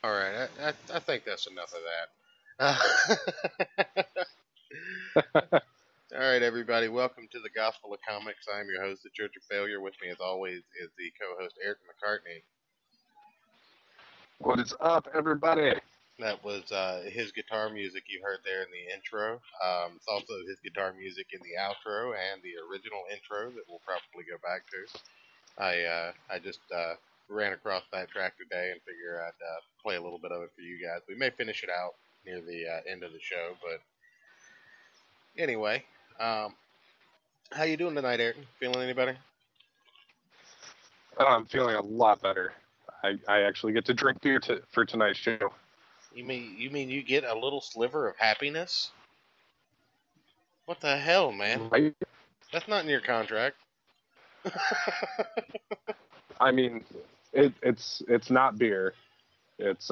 All right, I think that's enough of that. All right, everybody, welcome to the Gospel of Comics. I'm your host, the Church of Failure. With me, as always, is the co-host Eric McCartney. What is up, everybody? That was his guitar music you heard there in the intro. It's also his guitar music in the outro and the original intro that we'll probably go back to. I just ran across that track today and figure I'd play a little bit of it for you guys. We may finish it out near the end of the show, but anyway, how you doing tonight, Eric? Feeling any better? I'm feeling a lot better. I actually get to drink beer for tonight's show. You mean you get a little sliver of happiness? What the hell, man? Right? That's not in your contract. I mean, it's not beer. It's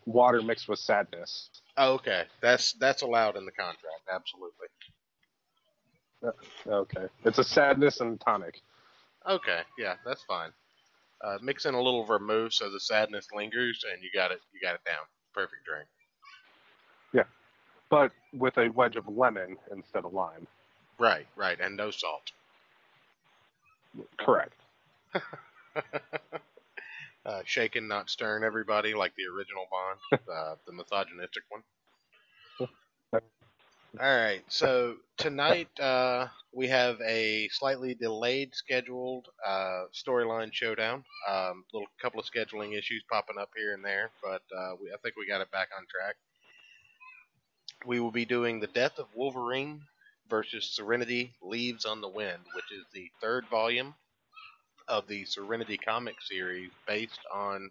water mixed with sadness. Oh, okay. That's allowed in the contract. Absolutely. Okay. It's a sadness and tonic. Okay. Yeah, that's fine. Mix in a little vermouth so the sadness lingers, and you got it down. Perfect drink. Yeah, but with a wedge of lemon instead of lime. Right, and no salt. Correct. Shaken, not stirring, everybody, like the original Bond, the misogynistic one. Alright, so tonight we have a slightly delayed scheduled storyline showdown. Little couple of scheduling issues popping up here and there, but I think we got it back on track. We will be doing the Death of Wolverine versus Serenity Leaves on the Wind, which is the third volume of the Serenity comic series based on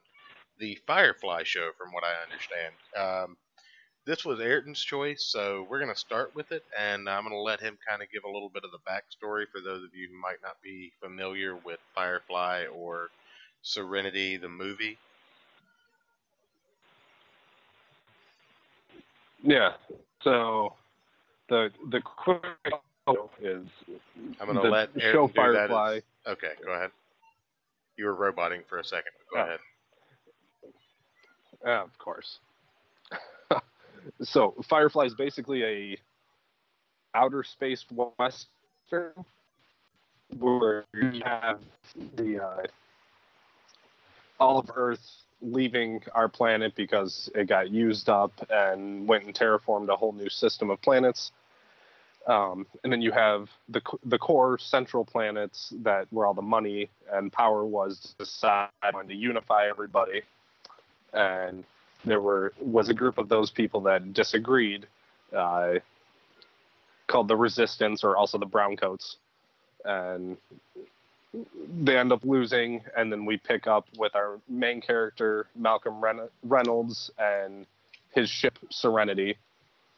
the Firefly show, from what I understand. This was Ayrton's choice, so we're going to start with it, and I'm going to let him kind of give a little bit of the backstory for those of you who might not be familiar with Firefly or Serenity, the movie. Yeah, so the quick is I'm going to let Ayrton show do Firefly. that. Okay, go ahead. You were roboting for a second. Go ahead. Of course. So Firefly is basically a outer space western where you have the all of Earth leaving our planet because it got used up and went and terraformed a whole new system of planets. And then you have the core central planets where all the money and power was to decide on to unify everybody. And there was a group of those people that disagreed, called the Resistance, or also the Browncoats. And they end up losing, and then we pick up with our main character, Malcolm Reynolds, and his ship, Serenity,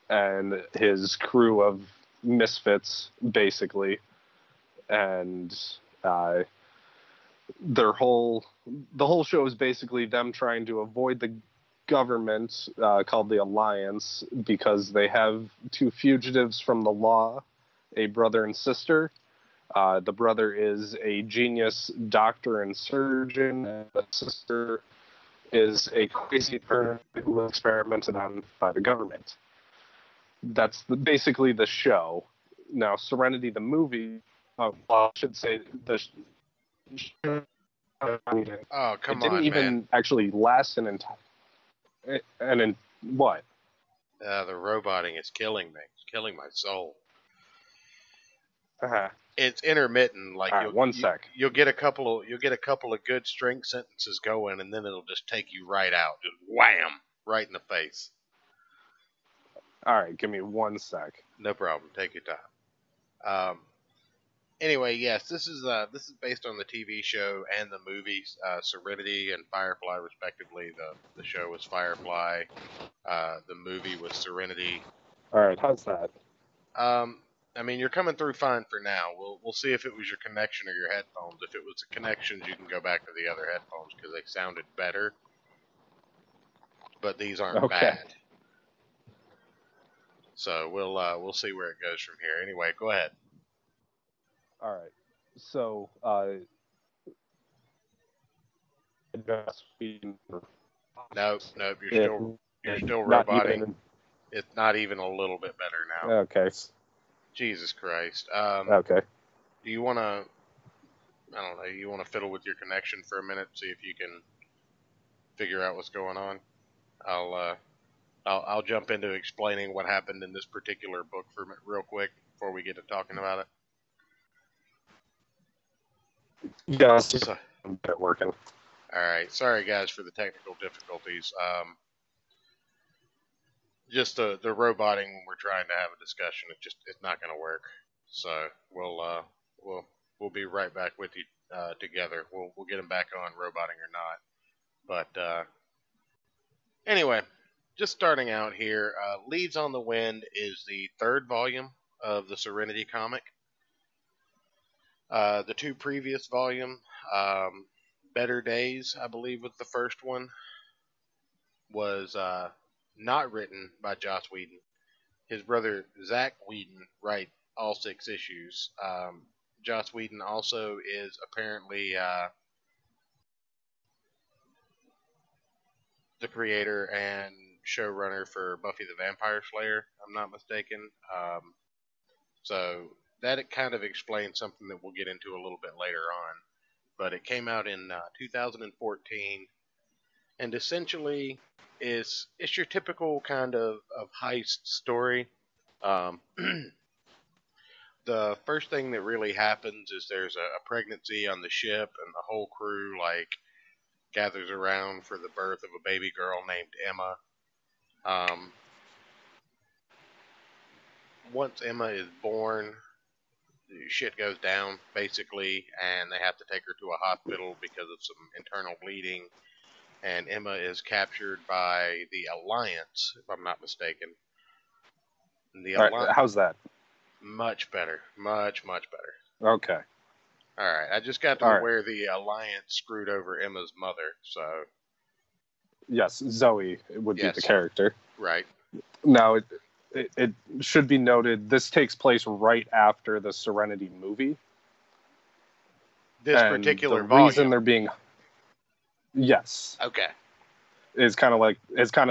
and his crew of misfits, basically. And the whole show is basically them trying to avoid the government called the Alliance because they have two fugitives from the law, a brother and sister. The brother is a genius doctor and surgeon, and the sister is a crazy person who was experimented on by the government. That's basically the show. Now, Serenity, the movie, well, I should say the show, Oh, it come didn't on, even man. actually last an entire. And in what? The roboting is killing me. It's killing my soul. Uh-huh. It's intermittent. Like All right, one sec. you'll get a couple of good string sentences going, and then it'll just take you right out, just wham, right in the face. All right, give me one sec. No problem. Take your time. Anyway, yes, this is based on the TV show and the movies, Serenity and Firefly, respectively. The show was Firefly. The movie was Serenity. All right, how's that? I mean, you're coming through fine for now. We'll see if it was your connection or your headphones. If it was the connections, you can go back to the other headphones because they sounded better. But these aren't bad. So we'll see where it goes from here. Anyway, go ahead. All right. So Nope. You're still roboting. It's not even a little bit better now. Okay. Jesus Christ. Okay. Do you want to? I don't know. You want to fiddle with your connection for a minute, see if you can figure out what's going on. I'll jump into explaining what happened in this particular book for real quick before we get to talking about it. Yeah, so, get working. All right. Sorry, guys, for the technical difficulties. Just the roboting when we're trying to have a discussion, it's not going to work. So we'll be right back with you together. We'll get them back on, roboting or not. But anyway, just starting out here, Leaves on the Wind is the third volume of the Serenity comic. The two previous volumes, Better Days, I believe, was the first one, was not written by Joss Whedon. His brother Zach Whedon wrote all 6 issues. Joss Whedon also is apparently the creator and showrunner for Buffy the Vampire Slayer, if I'm not mistaken. So that it kind of explains something that we'll get into a little bit later on. But it came out in 2014, and essentially it's your typical kind of heist story. The first thing that really happens is there's a pregnancy on the ship, and the whole crew gathers around for the birth of a baby girl named Emma. Once Emma is born, shit goes down, basically, and they have to take her to a hospital because of some internal bleeding, and Emma is captured by the Alliance, if I'm not mistaken. How's that? Much better. Much, much better. Okay. Alright, I just got to where the Alliance screwed over Emma's mother, so... Yes, Zoe would be the character. Right. Now, it should be noted, this takes place right after the Serenity movie. This particular volume. The reason they're being... Yes. Okay. Is kind of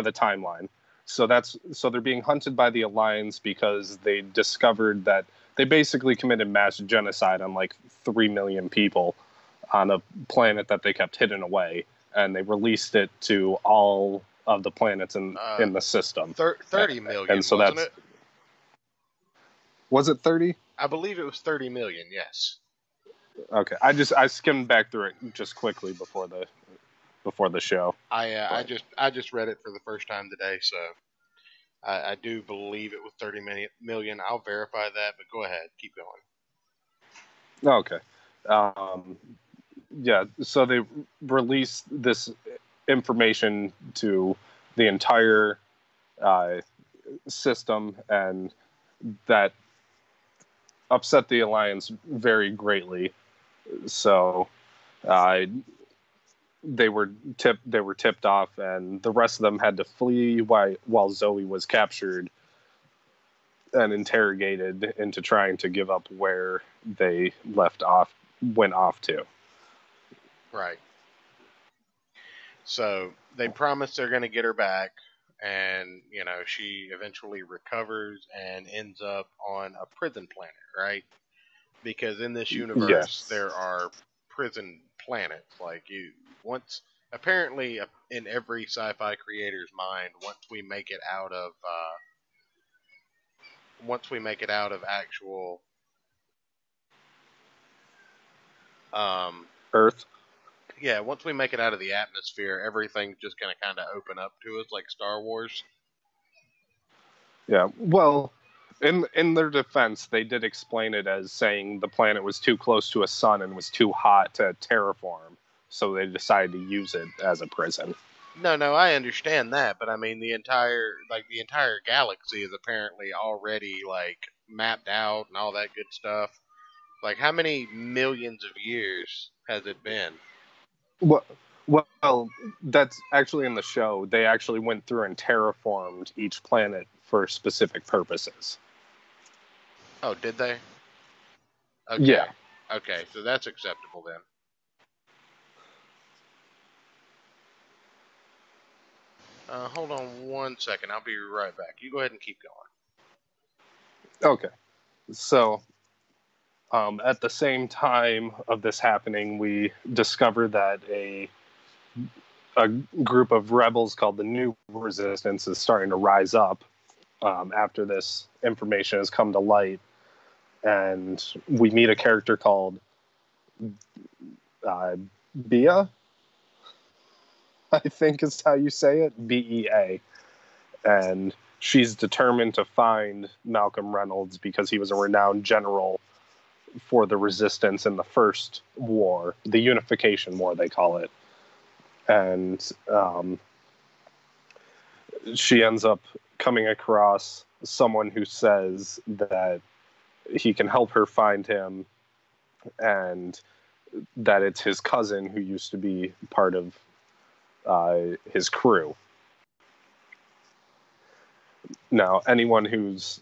the timeline. So they're being hunted by the Alliance because they discovered that they basically committed mass genocide on 3 million people on a planet that they kept hidden away, and they released it to all of the planets in the system. 30 million, and so wasn't it? Was it 30? I believe it was 30 million, yes. Okay. I skimmed back through it just quickly before the show. I just read it for the first time today, so I do believe it was 30 million. I'll verify that, but go ahead, keep going. Okay. Yeah, so they released this information to the entire system, and that upset the Alliance very greatly. So Uh, they were tipped off, and the rest of them had to flee while Zoe was captured and interrogated into trying to give up where they went off to. Right. So they promise they're going to get her back, and she eventually recovers and ends up on a prison planet, right? Because in this universe Yes. there are prison planets. Like once apparently in every sci-fi creator's mind, once we make it out of actual Earth. yeah, once we make it out of the atmosphere, everything's just going to kind of open up to us like Star Wars. Yeah. Well, in their defense, they did explain it as saying the planet was too close to a sun and was too hot to terraform, so they decided to use it as a prison. No, I understand that, but I mean the entire galaxy is apparently already like mapped out and all that good stuff. Like how many millions of years has it been? Well, well, that's actually in the show. They actually went through and terraformed each planet for specific purposes. Oh, did they? Okay. Yeah. Okay, so that's acceptable then. Hold on 1 second. I'll be right back. You go ahead and keep going. Okay. So, at the same time of this happening, we discover that a group of rebels called the New Resistance is starting to rise up after this information has come to light. And we meet a character called Bea, I think is how you say it, Bea. And she's determined to find Malcolm Reynolds because he was a renowned general for the resistance in the first war, the Unification War, they call it. And she ends up coming across someone who says that he can help her find him, and that it's his cousin who used to be part of his crew. Now, anyone who's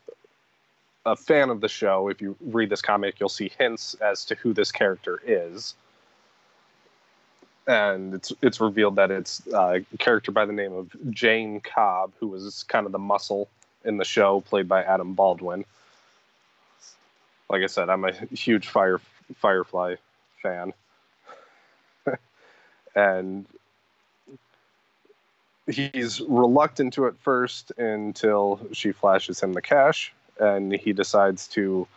a fan of the show, if you read this comic, you'll see hints as to who this character is. And it's revealed that it's a character by the name of Jayne Cobb, who was kind of the muscle in the show, played by Adam Baldwin. Like I said, I'm a huge Firefly fan. And he's reluctant to at first until she flashes him the cash, and he decides to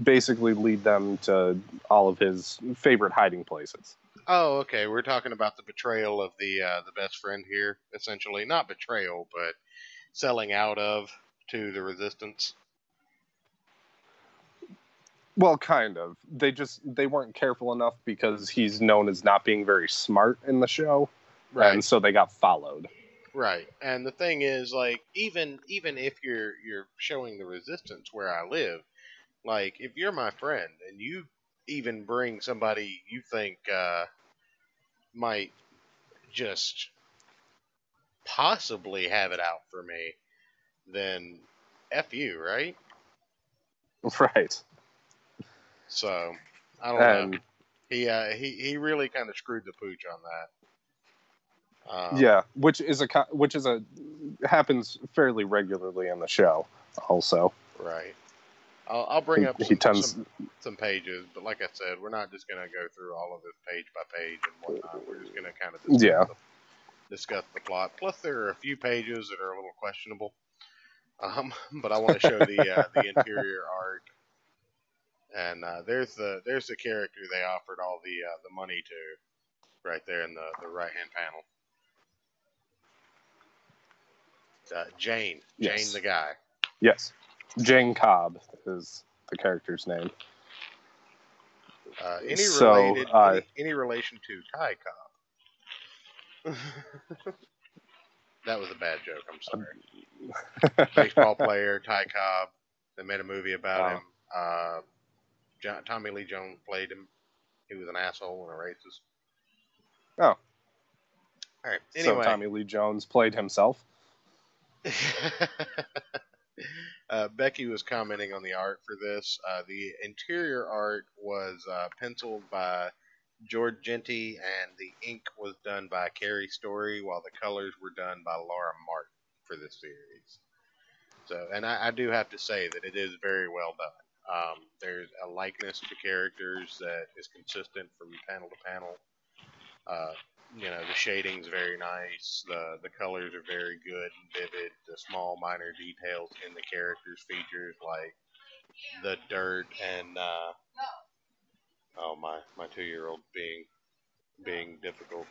basically lead them to all of his favorite hiding places. Oh, okay. We're talking about the betrayal of the best friend here, essentially. Not betrayal, but selling out of to the resistance. Well, kind of. They weren't careful enough because he's known as not being very smart in the show, Right. and so they got followed. Right. And the thing is, like, even if you're showing the resistance where I live, like, if you're my friend and you even bring somebody you think might just possibly have it out for me, then F you, right? Right. So, I don't know. He really kind of screwed the pooch on that. Yeah, which happens fairly regularly in the show, also. Right. I'll bring up some pages, but like I said, we're not just going to go through all of this page by page and whatnot. We're just going to kind of discuss the plot. Plus, there are a few pages that are a little questionable. But I want to show the interior art. And there's the character they offered all the money to, right there in the right hand panel. Jayne. Yes. Jayne the guy. Yes. Jayne Cobb is the character's name. Any relation to Ty Cobb? That was a bad joke. I'm sorry. Baseball player Ty Cobb. They made a movie about him. Tommy Lee Jones played him. He was an asshole and a racist. Oh, All right. so Anyway, Tommy Lee Jones played himself. Becky was commenting on the art for this. The interior art was penciled by George Genty, and the ink was done by Carrie Story, while the colors were done by Laura Martin for this series. So, and I do have to say that it is very well done. There's a likeness to characters that is consistent from panel to panel. Uh, the shading's very nice. The colors are very good and vivid. The small minor details in the characters' features, like the dirt and oh my 2-year-old being difficult.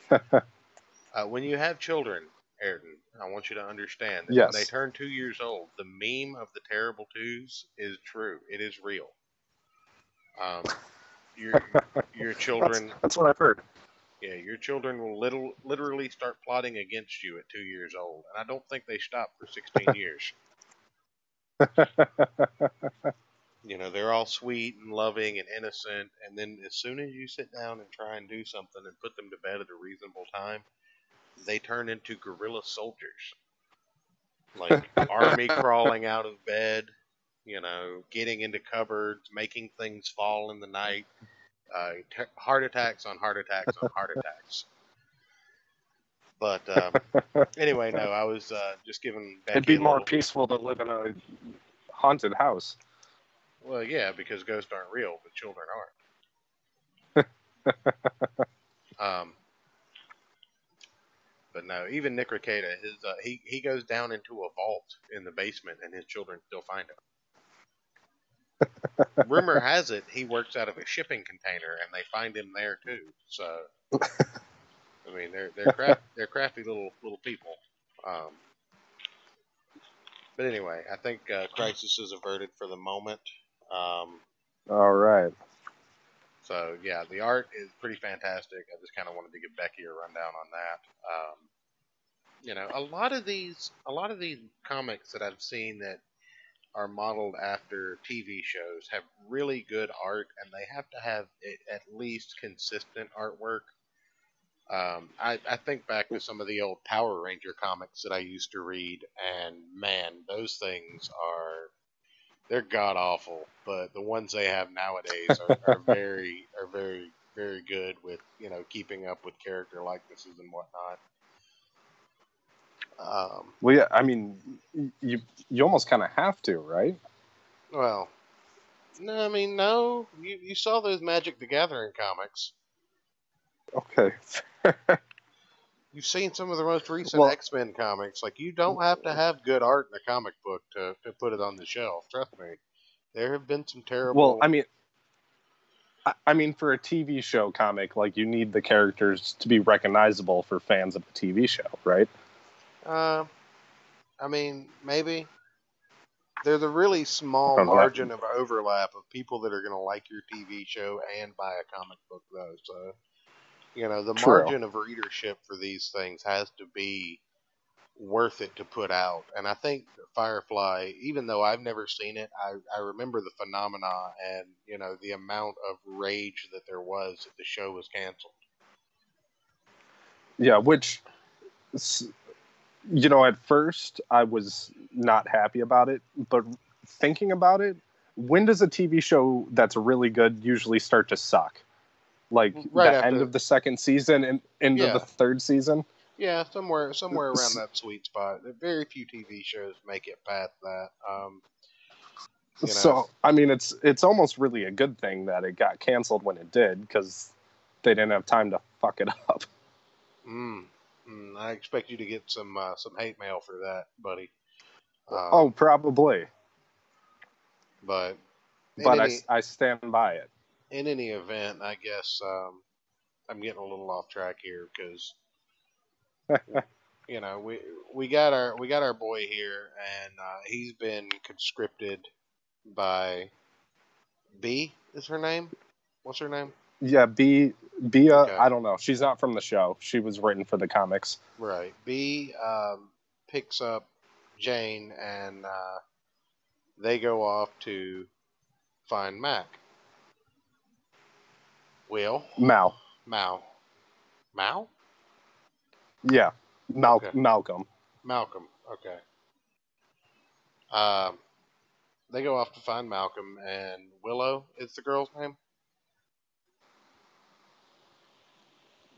When you have children, Ayrton, I want you to understand that when they Yes. turn 2 years old, the meme of the terrible twos is true. It is real. Your children. That's what I've heard. Yeah, your children will literally start plotting against you at 2 years old, and I don't think they stop for 16 years. They're all sweet and loving and innocent, and then as soon as you sit down and try and do something and put them to bed at a reasonable time, they turn into guerrilla soldiers. Like army crawling out of bed, getting into cupboards, making things fall in the night, heart attacks on heart attacks on heart attacks. But anyway, no, I was just giving Becky It'd be more peaceful to live in a haunted house. Well, yeah, because ghosts aren't real, but children aren't. But no, even Nick Rekieta, he goes down into a vault in the basement, and his children still find him. Rumor has it he works out of a shipping container, and they find him there too. So, I mean, they're crafty little people. But anyway, I think crisis is averted for the moment. All right. So yeah, the art is pretty fantastic. I just kind of wanted to give Becky a rundown on that. A lot of these comics that I've seen that are modeled after TV shows have really good art, and they have to have at least consistent artwork. I think back to some of the old Power Ranger comics that I used to read, and man, those things they're god awful. But the ones they have nowadays are very very good with keeping up with character likenesses and whatnot. Well, yeah, I mean, you almost kind of have to, right? Well, no, I mean, no. You saw those Magic the Gathering comics. Okay. You've seen some of the most recent X-Men comics. Like, you don't have to have good art in a comic book to put it on the shelf. Trust me. There have been some terrible... Well, I mean, for a TV show comic, like, you need the characters to be recognizable for fans of the TV show, right? I mean, maybe. There's a really small margin of overlap of people that are going to like your TV show and buy a comic book, though. So, the margin of readership for these things has to be worth it to put out. And I think Firefly, even though I've never seen it, I remember the phenomena and, the amount of rage that there was that the show was canceled. Yeah, which... at first I was not happy about it, but thinking about it, when does a TV show that's really good usually start to suck? Like right the end of the second season and into the third season? Yeah, somewhere around that sweet spot. Very few TV shows make it past that. So, I mean, it's almost really a good thing that it got canceled when it did, because they didn't have time to fuck it up. I expect you to get some hate mail for that, buddy. Probably. But I stand by it. In any event, I guess I'm getting a little off track here because we got our boy here, and he's been conscripted by B. Is her name? What's her name? Yeah, B. Okay. I don't know. She's not from the show. She was written for the comics. Right. B picks up Jayne, and they go off to find Mac. Will? Mal. Yeah, Okay. Malcolm. Malcolm. Okay. Um, they go off to find Malcolm, and Willow is the girl's name.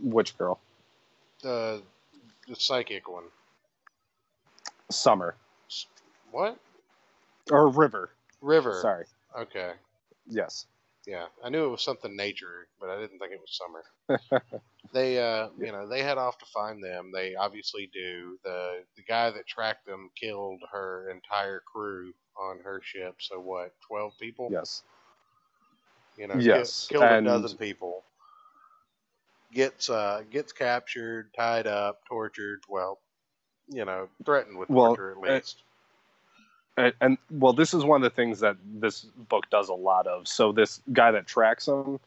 Which girl? The the psychic one. Summer. What? Or River. River. Sorry. Okay. Yes. Yeah, I knew it was something nature, but I didn't think it was Summer. They, they head off to find them. They obviously do. The guy that tracked them killed her entire crew on her ship. So what? 12 people. Yes. Killed a And dozen people. Gets captured, tied up, tortured. Well, threatened with torture at least. And this is one of the things that this book does a lot of. So this guy that tracks him,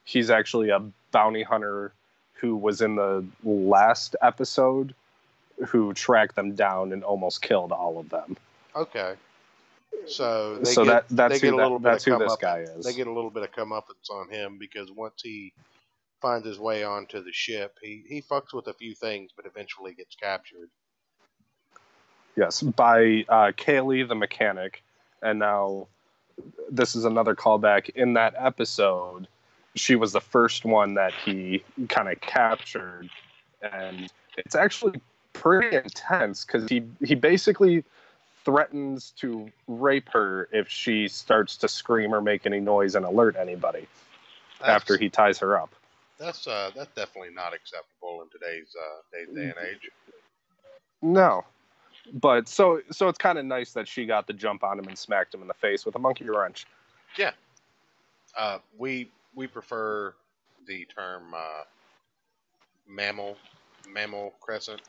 he's actually a bounty hunter who was in the last episode, who tracked them down and almost killed all of them. Okay. So that's who this guy is. They get a little bit of comeuppance on him because once he finds his way onto the ship, he fucks with a few things, but eventually gets captured. Yes, by Kaylee the mechanic. And now this is another callback. In that episode, she was the first one that he kind of captured. And it's actually pretty intense because he basically threatens to rape her if she starts to scream or make any noise and alert anybody after he ties her up. That's definitely not acceptable in today's day and age. No. But so it's kind of nice that she got the jump on him and smacked him in the face with a monkey wrench. Yeah. We prefer the term mammal crescent.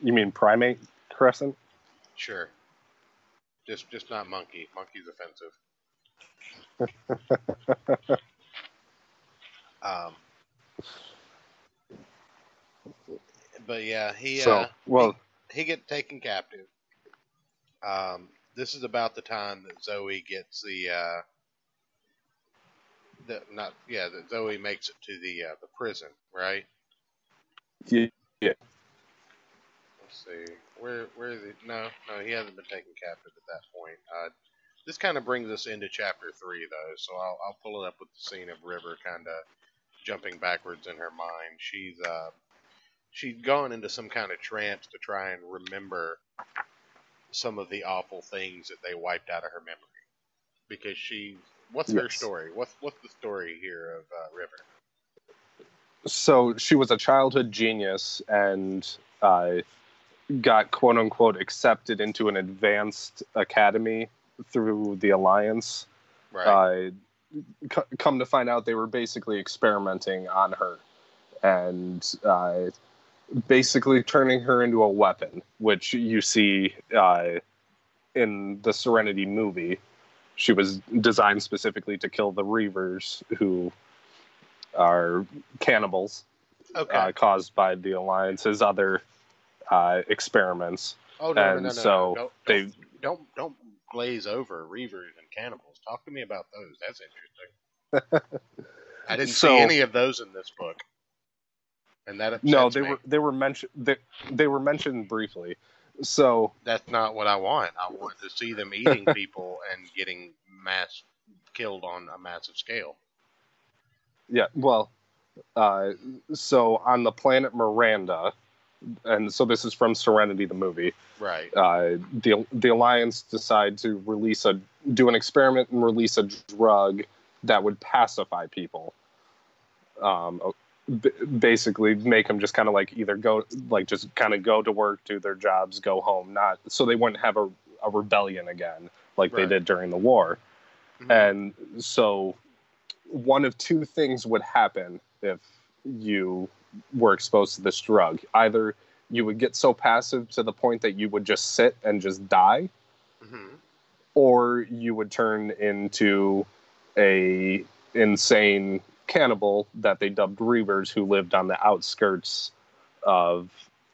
You mean primate crescent? Sure. Just not monkey. Monkey's offensive. But yeah, he gets taken captive. This is about the time that Zoe gets that Zoe makes it to the prison, right? Yeah. Let's see. Where is he? No, he hasn't been taken captive at that point. This kind of brings us into chapter 3, though, so I'll pull it up with the scene of River kind of jumping backwards in her mind. She'd gone into some kind of trance to try and remember some of the awful things that they wiped out of her memory. Because what's her story? What's the story here of River? So she was a childhood genius and got quote unquote accepted into an advanced academy through the Alliance. Right. Come to find out, they were basically experimenting on her and basically turning her into a weapon, which you see in the Serenity movie. She was designed specifically to kill the Reavers, who are cannibals, caused by the Alliance's other experiments. Oh no! Don't glaze over Reavers and cannibals. Talk to me about those. That's interesting. I didn't see any of those in this book, and that upsets me. They were mentioned. They were mentioned briefly. So that's not what I want. I want to see them eating people and getting mass killed on a massive scale. Yeah, well, so on the planet Miranda, and so this is from Serenity, the movie. Right. The Alliance decide to do an experiment and release a drug that would pacify people. Basically make them just kind of like either go to work, do their jobs, go home, not so they wouldn't have a rebellion again like they did during the war. Mm-hmm. And so one of two things would happen if you were exposed to this drug. Either you would get so passive to the point that you would just sit and just die, mm-hmm. or you would turn into a insane cannibal that they dubbed Reavers, who lived on the outskirts of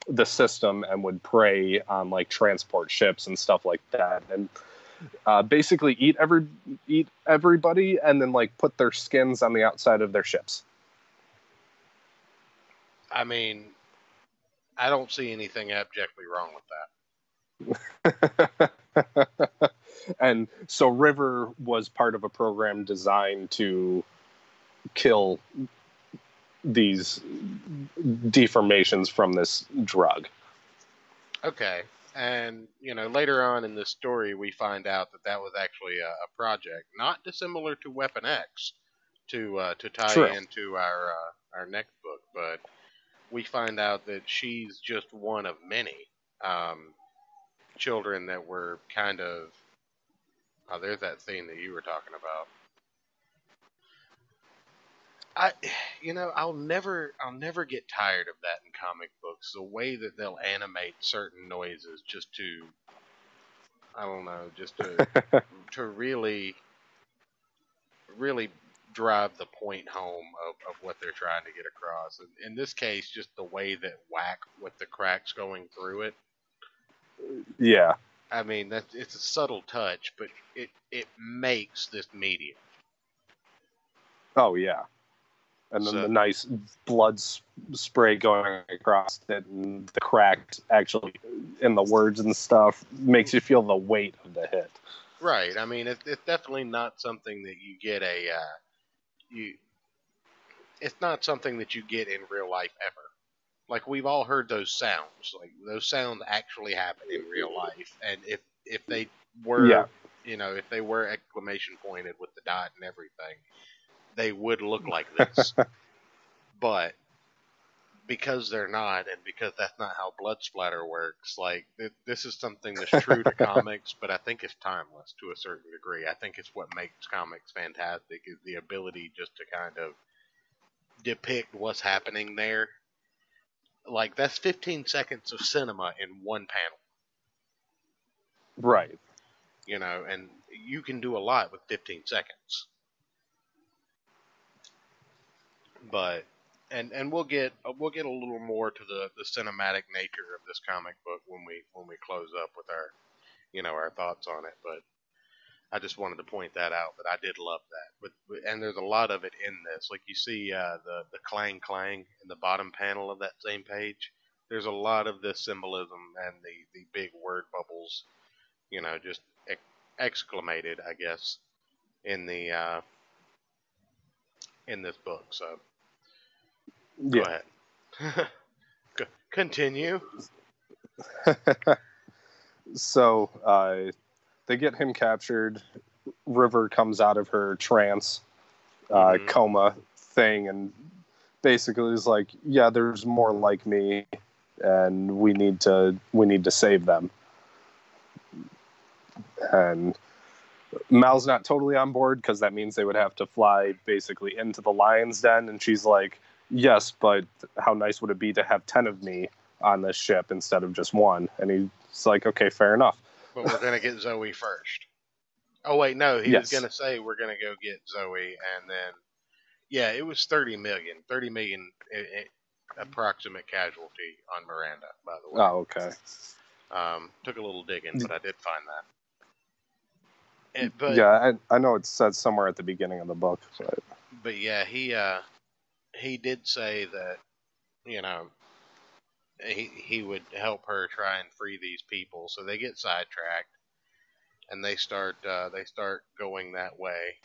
the system and would prey on like transport ships and stuff like that, and basically eat everybody and then like put their skins on the outside of their ships. I mean, I don't see anything abjectly wrong with that. And so River was part of a program designed to kill these deformations from this drug. Okay. And, later on in this story, we find out that that was actually a project, not dissimilar to Weapon X, to tie True. into our next book, but we find out that she's just one of many children that were kind of. Oh, there's that scene that you were talking about. I, I'll never get tired of that in comic books. The way that they'll animate certain noises just to, I don't know, just to really, really drive the point home of what they're trying to get across. And in this case, just the way that whack with the cracks going through it. Yeah. I mean, it's a subtle touch, but it makes this medium. Oh, yeah. And then the nice blood spray going across it, and the cracks actually in the words and stuff makes you feel the weight of the hit. Right. I mean, it's definitely not something that you get It's not something that you get in real life ever. Like, we've all heard those sounds. Like, those sounds actually happen in real life, and if they were, if they were exclamation pointed with the dot and everything, they would look like this. But because they're not, and because that's not how blood splatter works, like, this is something that's true to comics, but I think it's timeless to a certain degree. I think it's what makes comics fantastic, is the ability just to kind of depict what's happening there. Like, that's 15 seconds of cinema in one panel. Right. And you can do a lot with 15 seconds. But and we'll get a little more to the cinematic nature of this comic book when we close up with our thoughts on it. But I just wanted to point that out, that I did love that. And there's a lot of it in this. Like, you see the clang clang in the bottom panel of that same page. There's a lot of this symbolism and the big word bubbles, just exclamated, I guess, in the in this book. So go ahead. Continue. So they get him captured. River comes out of her trance coma thing, and basically is like, yeah, there's more like me, and we need to save them. And Mal's not totally on board, because that means they would have to fly basically into the lion's den, and she's like, yes, but how nice would it be to have 10 of me on this ship instead of just one? And he's like, okay, fair enough. But we're going to get Zoe first. Oh, wait, no, he was going to say we're going to go get Zoe, and then, yeah, it was 30 million. 30 million approximate casualty on Miranda, by the way. Oh, okay. Took a little digging, but I did find that. Yeah, I know it's said somewhere at the beginning of the book. But yeah, he did say that, he would help her try and free these people. So they get sidetracked, and they start going that way.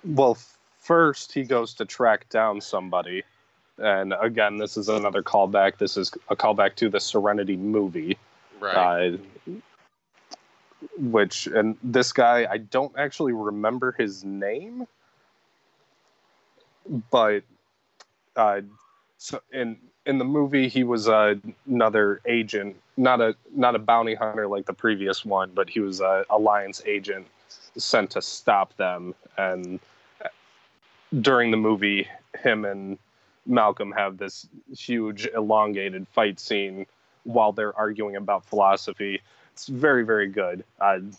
Well, first he goes to track down somebody, and again, this is another callback. This is a callback to the Serenity movie, right? And this guy, I don't actually remember his name, but so in the movie he was another agent, not a bounty hunter like the previous one, but he was a Alliance agent sent to stop them. And during the movie, him and Malcolm have this huge elongated fight scene while they're arguing about philosophy. It's very, very good.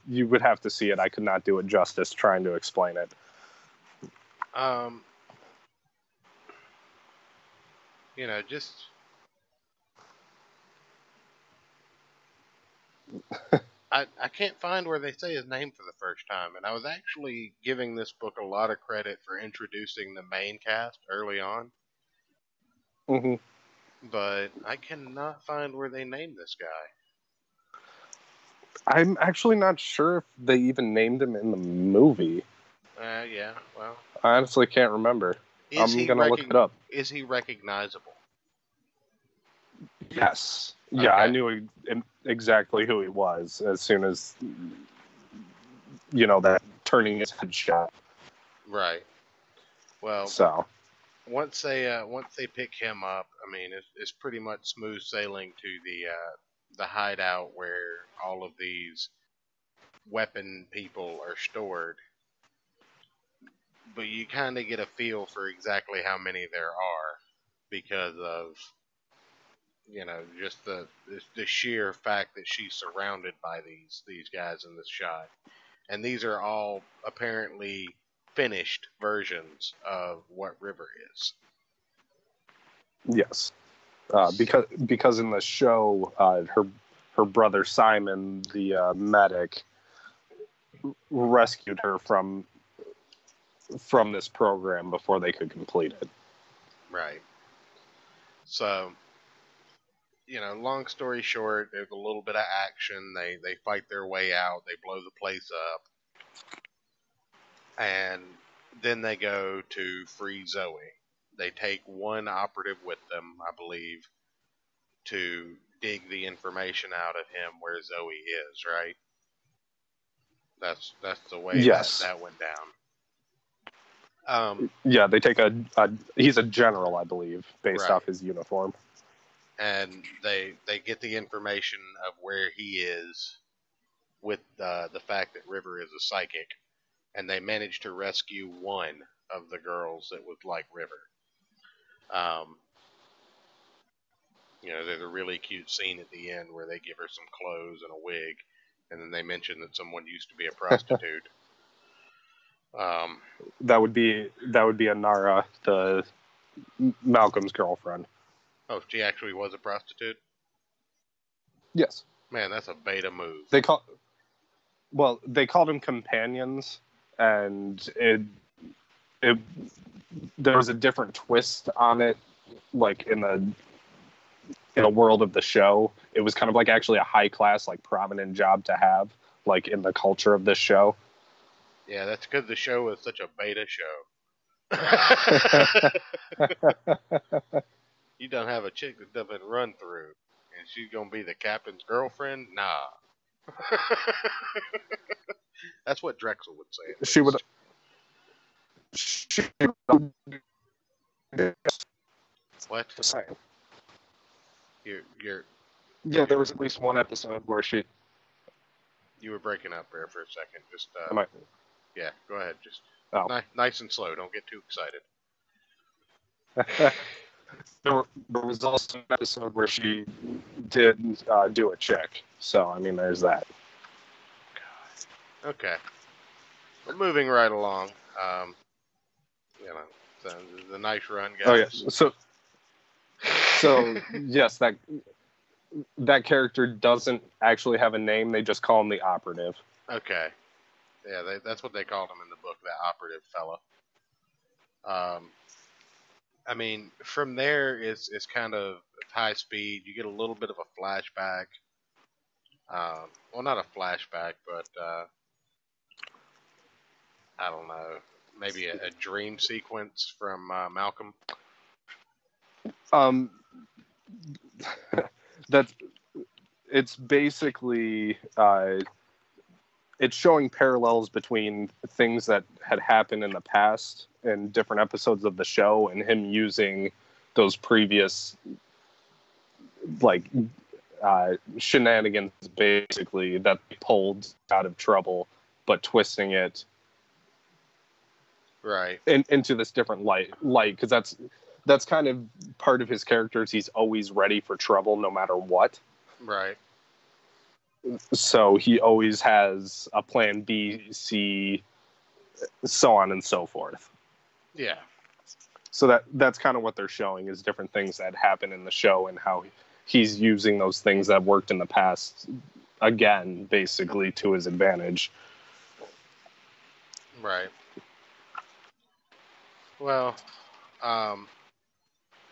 You would have to see it. I could not do it justice trying to explain it. Just I can't find where they say his name for the first time, and I was actually giving this book a lot of credit for introducing the main cast early on. Mm-hmm. but I cannot find where they named this guy. I'm actually not sure if they even named him in the movie. Yeah, well, I honestly can't remember. I'm gonna look it up. is he recognizable? Yes. Yeah, I Okay, knew exactly who he was as soon as, that turning his head shot. right. Well, So, once they pick him up, I mean, it's pretty much smooth sailing to the hideout where all of these weapon people are stored. But you kind of get a feel for exactly how many there are because of just the sheer fact that she's surrounded by these guys in this shot, and these are all apparently finished versions of what River is. yes. Because in the show, her brother Simon, the medic, rescued her from this program before they could complete it. Right. So, long story short, there's a little bit of action. They fight their way out. They blow the place up, and then they go to free Zoe. They take one operative with them, I believe, to dig the information out of him where Zoe is. Right. That's the way Yes. that went down. Yeah, they take he's a general, I believe, based Right. off his uniform. And they get the information of where he is with the fact that River is a psychic, and they managed to rescue one of the girls that was like River. There's a really cute scene at the end where they give her some clothes and a wig, and then they mention that someone used to be a prostitute. That would be Anara, the Malcolm's girlfriend. Oh, she actually was a prostitute? Yes. Man, that's a beta move. They called them companions, and it there was a different twist on it, like in the world of the show. It was kind of like actually a high class, like prominent job to have, like in the culture of this show. Yeah, that's because the show is such a beta show. You don't have a chick that doesn't run through, and she's gonna be the captain's girlfriend? Nah. That's what Drexel would say. She would. What? You're. Yeah, there was at least one episode where she. You were breaking up there for a second. Just. Yeah, go ahead. Just. Oh. Nice and slow. Don't get too excited. There was also an episode where she did do a check. So, I mean, there's that. Okay. Well, moving right along. The nice run, guys. Oh, yeah. So yes, that character doesn't actually have a name. They just call him the operative. Okay. Yeah, that's what they called him in the book, that operative fella. I mean, from there, it's kind of high speed. You get a little bit of a flashback. Well, not a flashback, but I don't know, maybe a dream sequence from Malcolm. It's basically it's showing parallels between things that had happened in the past in different episodes of the show, and him using those previous shenanigans, basically, that pulled out of trouble, but twisting it right into this different light, because that's kind of part of his character. Is he's always ready for trouble, no matter what. Right. So he always has a plan B, C, so on and so forth. Yeah. So that's kind of what they're showing, is different things that happen in the show and how he's using those things that worked in the past again, basically, to his advantage. Right. Well,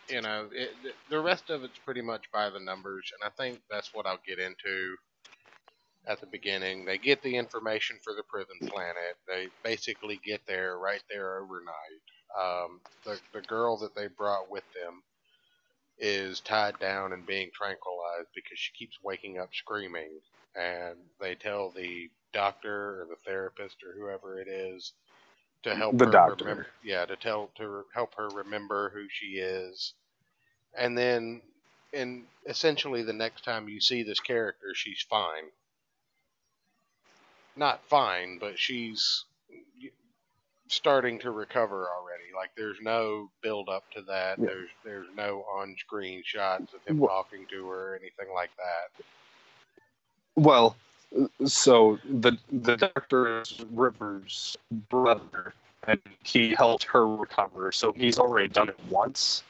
the rest of it's pretty much by the numbers, and I think that's what I'll get into at the beginning. They get the information for the prison planet. They basically get there right there overnight. The girl that they brought with them is tied down and being tranquilized because she keeps waking up screaming, and they tell the doctor or the therapist or whoever it is to help The her remember. doctor. Yeah, to help her remember who she is, and then. And essentially, the next time you see this character, she's fine. Not fine, but she's starting to recover already. Like there's no build up to that. Yeah. There's no on screen shots of him Wh- talking to her or anything like that. Well, so the doctor is River's brother, and he helped her recover. So he's already done it once.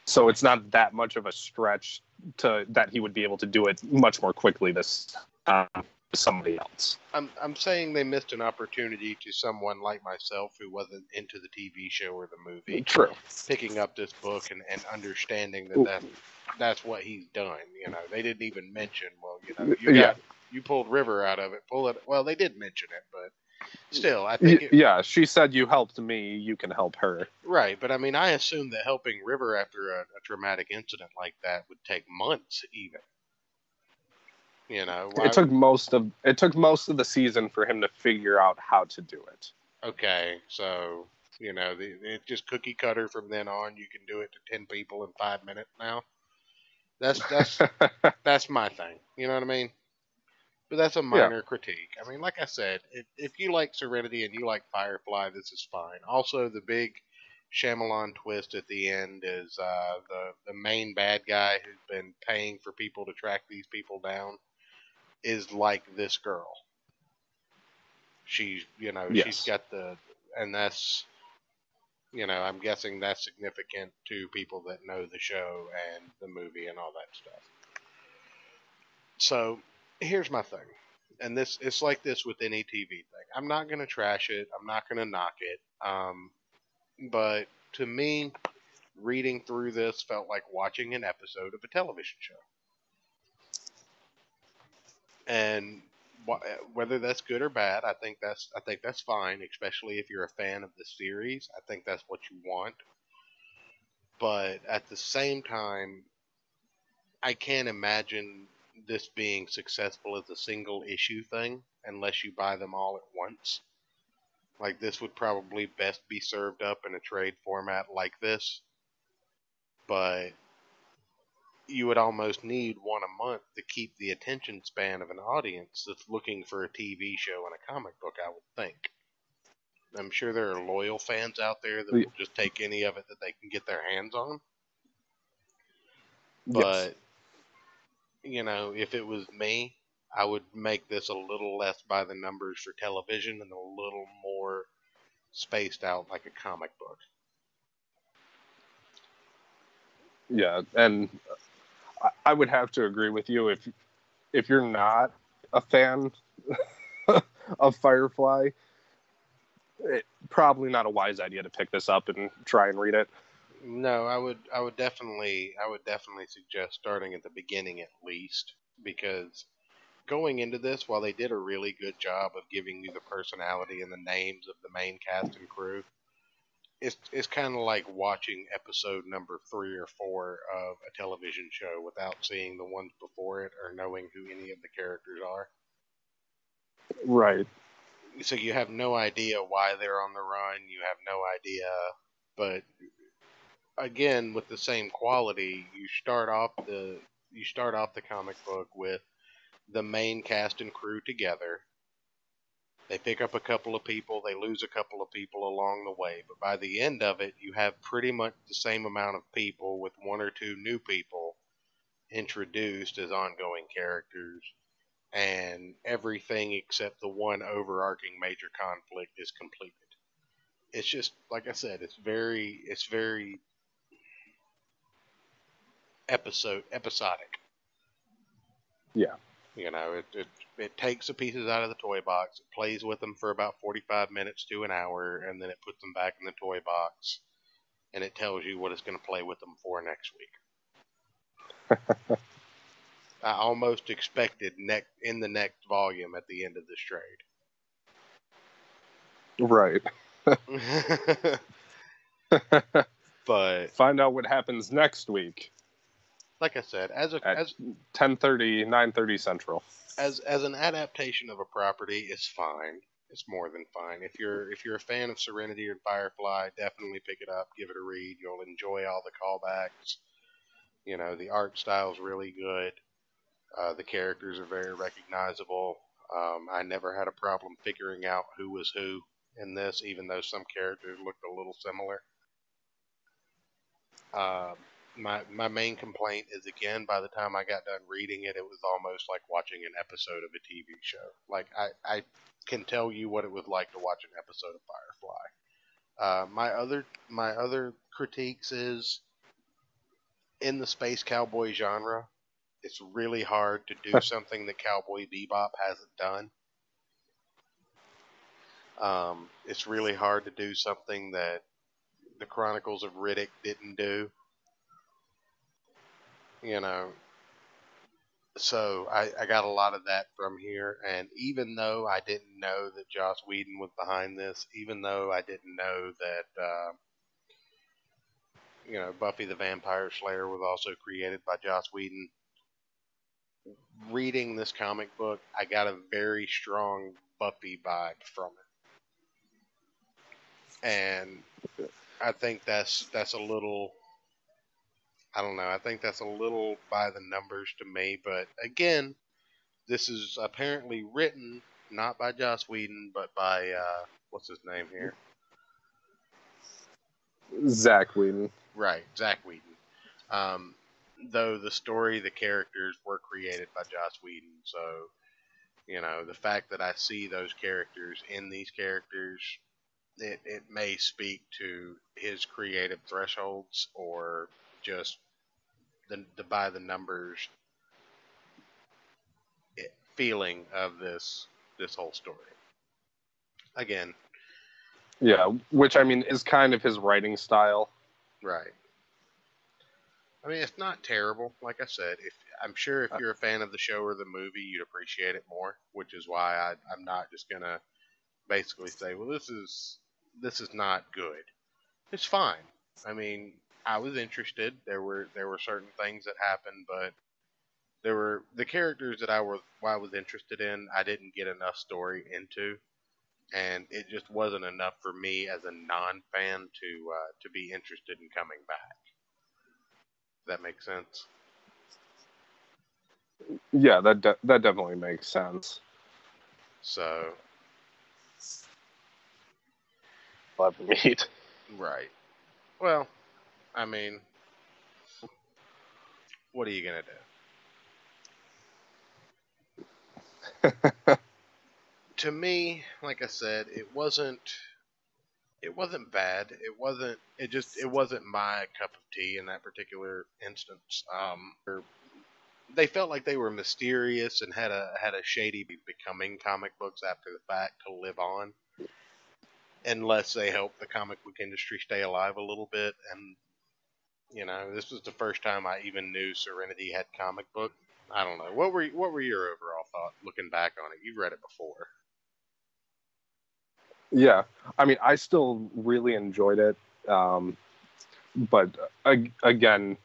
So it's not that much of a stretch to that he would be able to do it much more quickly this time with somebody else. I'm saying they missed an opportunity to someone like myself who wasn't into the TV show or the movie, True. picking up this book and understanding that's what he's done. They didn't even mention, well, you pulled River out of it. Pull it. Well, they did mention it, but still, I think yeah, she said you helped me, you can help her. Right, but I mean, I assume that helping River after a traumatic incident like that would take months, even. It took most of the season for him to figure out how to do it. Okay, so it's just cookie cutter from then on. You can do it to 10 people in 5 minutes now. That's my thing. You know what I mean? But that's a minor critique. I mean, like I said, if you like Serenity and you like Firefly, this is fine. Also, the big Shyamalan twist at the end is the main bad guy who's been paying for people to track these people down is like this girl. She's she's got and that's I'm guessing that's significant to people that know the show and the movie and all that stuff. So here's my thing, and it's like this with any TV thing. I'm not gonna trash it. I'm not gonna knock it. But to me, reading through this felt like watching an episode of a television show. And whether that's good or bad, I think that's fine, especially if you're a fan of the series. I think that's what you want. But at the same time, I can't imagine this being successful as a single issue thing unless you buy them all at once. Like this would probably best be served up in a trade format like this. But you would almost need one a month to keep the attention span of an audience that's looking for a TV show and a comic book, I would think. I'm sure there are loyal fans out there that will just take any of it that they can get their hands on. But, if it was me, I would make this a little less by the numbers for television and a little more spaced out like a comic book. Yeah, and I would have to agree with you if you're not a fan of Firefly, probably not a wise idea to pick this up and try and read it. No, I would definitely suggest starting at the beginning at least, because going into this, while they did a really good job of giving you the personality and the names of the main cast and crew, it's kind of like watching episode number 3 or 4 of a television show without seeing the ones before it or knowing who any of the characters are. Right. So you have no idea why they're on the run. You have no idea, but again, with the same quality, you start off the comic book with the main cast and crew together. They pick up a couple of people, they lose a couple of people along the way, but by the end of it, you have pretty much the same amount of people with 1 or 2 new people introduced as ongoing characters, and everything except the one overarching major conflict is completed. It's just, like I said, it's very episodic. Yeah. It takes the pieces out of the toy box, it plays with them for about 45 minutes to an hour, and then it puts them back in the toy box. and it tells you what it's going to play with them for next week. I almost expected in the next volume at the end of this trade. Right. But find out what happens next week. Like I said, at 10:30, 9:30 Central. As an adaptation of a property, it's fine. It's more than fine. If you're a fan of Serenity or Firefly, definitely pick it up, give it a read. You'll enjoy all the callbacks. You know, the art style's really good. The characters are very recognizable. I never had a problem figuring out who was who in this, even though some characters looked a little similar. My main complaint is, again, by the time I got done reading it, it was almost like watching an episode of a TV show. Like, I can tell you what it was like to watch an episode of Firefly. My other critiques is, in the space cowboy genre, it's really hard to do something that Cowboy Bebop hasn't done. It's really hard to do something that the Chronicles of Riddick didn't do. You know, so I got a lot of that from here, and even though I didn't know that Joss Whedon was behind this, even though I didn't know that Buffy the Vampire Slayer was also created by Joss Whedon, reading this comic book, I got a very strong Buffy vibe from it, and I think that's a little, I don't know, I think that's a little by the numbers to me. But again, this is apparently written not by Joss Whedon, but by what's his name here? Zach Whedon. Right, Zach Whedon. Though the story, the characters were created by Joss Whedon, so the fact that I see those characters in these characters, it may speak to his creative thresholds, or just the by the numbers feeling of this whole story. Again, yeah, which I mean is kind of his writing style. Right. I mean, it's not terrible. Like I said, I'm sure if you're a fan of the show or the movie, you'd appreciate it more. Which is why I'm not just gonna basically say, well, this is not good. It's fine. I mean, I was interested. There were certain things that happened, but there were the characters that I was interested in. I didn't get enough story into, and it just wasn't enough for me as a non-fan to be interested in coming back. Does that make sense? Yeah, that definitely makes sense. So, love meat. Right. Well, I mean, what are you gonna do? To me, like I said, it wasn't bad. It wasn't my cup of tea in that particular instance. They felt like they were mysterious and had a shady becoming comic books after the fact to live on, unless they help the comic book industry stay alive a little bit. And this was the first time I even knew Serenity had comic book. I don't know. What were your overall thoughts looking back on it? You've read it before. Yeah, I mean, I still really enjoyed it, but again,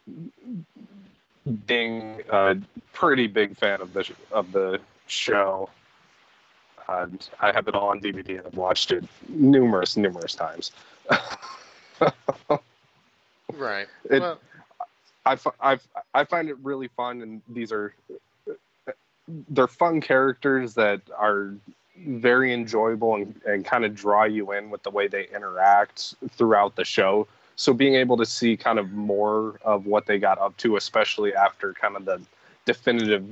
being a pretty big fan of the show, I have it all on DVD and I've watched it numerous times. Right. I find it really fun, and they're fun characters that are very enjoyable and kind of draw you in with the way they interact throughout the show. So being able to see kind of more of what they got up to, especially after kind of the definitive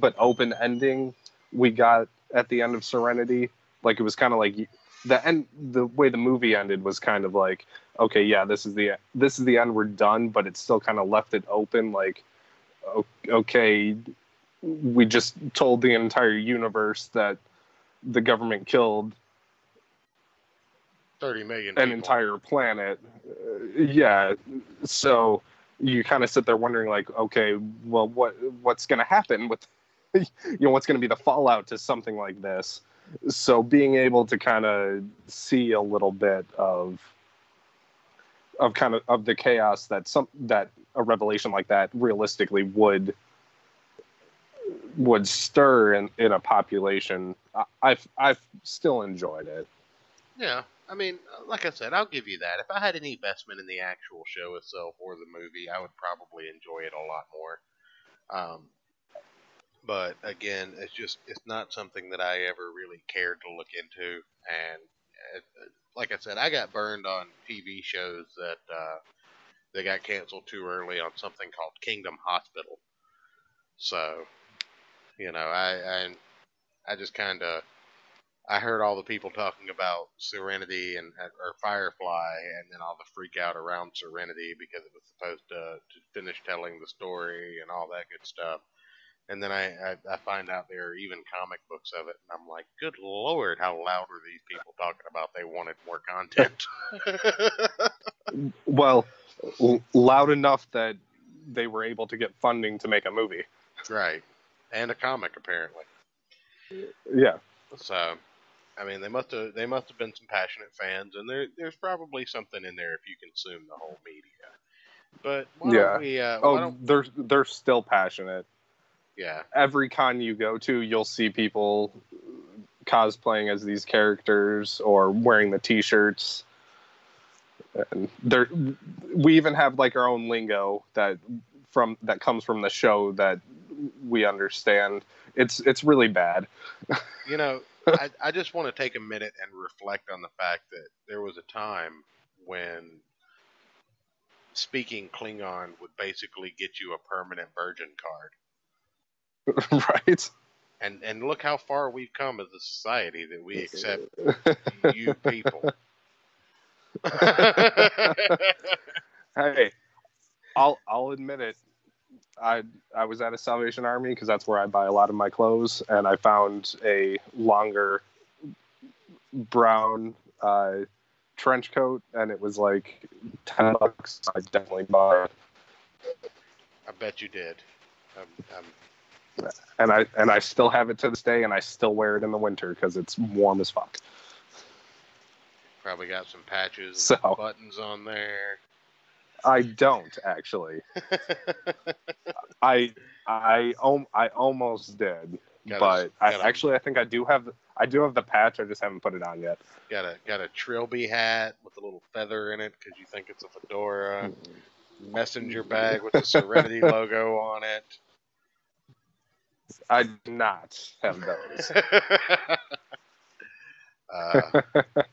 but open ending we got at the end of Serenity, like it was kind of like the way the movie ended was kind of like, okay, yeah, this is the end, we're done, but it still kind of left it open, like, okay, we just told the entire universe that the government killed 30 million an people. entire planet. Yeah, so you kind of sit there wondering, like, okay, well, what's going to happen with, what's going to be the fallout to something like this? So being able to kind of see a little bit of kind of the chaos that a revelation like that realistically would stir in a population, I've still enjoyed it. Yeah, I mean, like I said, I'll give you that. If I had any investment in the actual show itself or the movie, I would probably enjoy it a lot more. But again, it's not something that I ever really cared to look into. And like I said, I got burned on TV shows that they got canceled too early on something called Kingdom Hospital. So I just kind of I heard all the people talking about Serenity or Firefly, and then all the freak out around Serenity because it was supposed to finish telling the story and all that good stuff. And then I find out there are even comic books of it, and I'm like, good lord, how loud are these people talking about they wanted more content? Well, loud enough that they were able to get funding to make a movie. Right, and a comic apparently. Yeah. So, I mean, they must have been some passionate fans, and there's probably something in there if you consume the whole media. But why don't Yeah. we? Why Oh, don't? they're still passionate. Yeah. Every con you go to, you'll see people cosplaying as these characters or wearing the T-shirts. And we even have like our own lingo that comes from the show that we understand. It's really bad. I just want to take a minute and reflect on the fact that there was a time when speaking Klingon would basically get you a permanent virgin card. Right? And look how far we've come as a society that we accept you people. Hey, I'll admit it. I was at a Salvation Army because that's where I buy a lot of my clothes, and I found a longer brown trench coat, and it was like $10. I definitely bought it. I bet you did. I'm And I still have it to this day, and I still wear it in the winter because it's warm as fuck. probably got some patches So and buttons on there. I don't actually. I almost did, but I think I do have the patch. I just haven't put it on yet. Got a trilby hat with a little feather in it because you think it's a fedora. Messenger bag with the Serenity logo on it. I do not have those.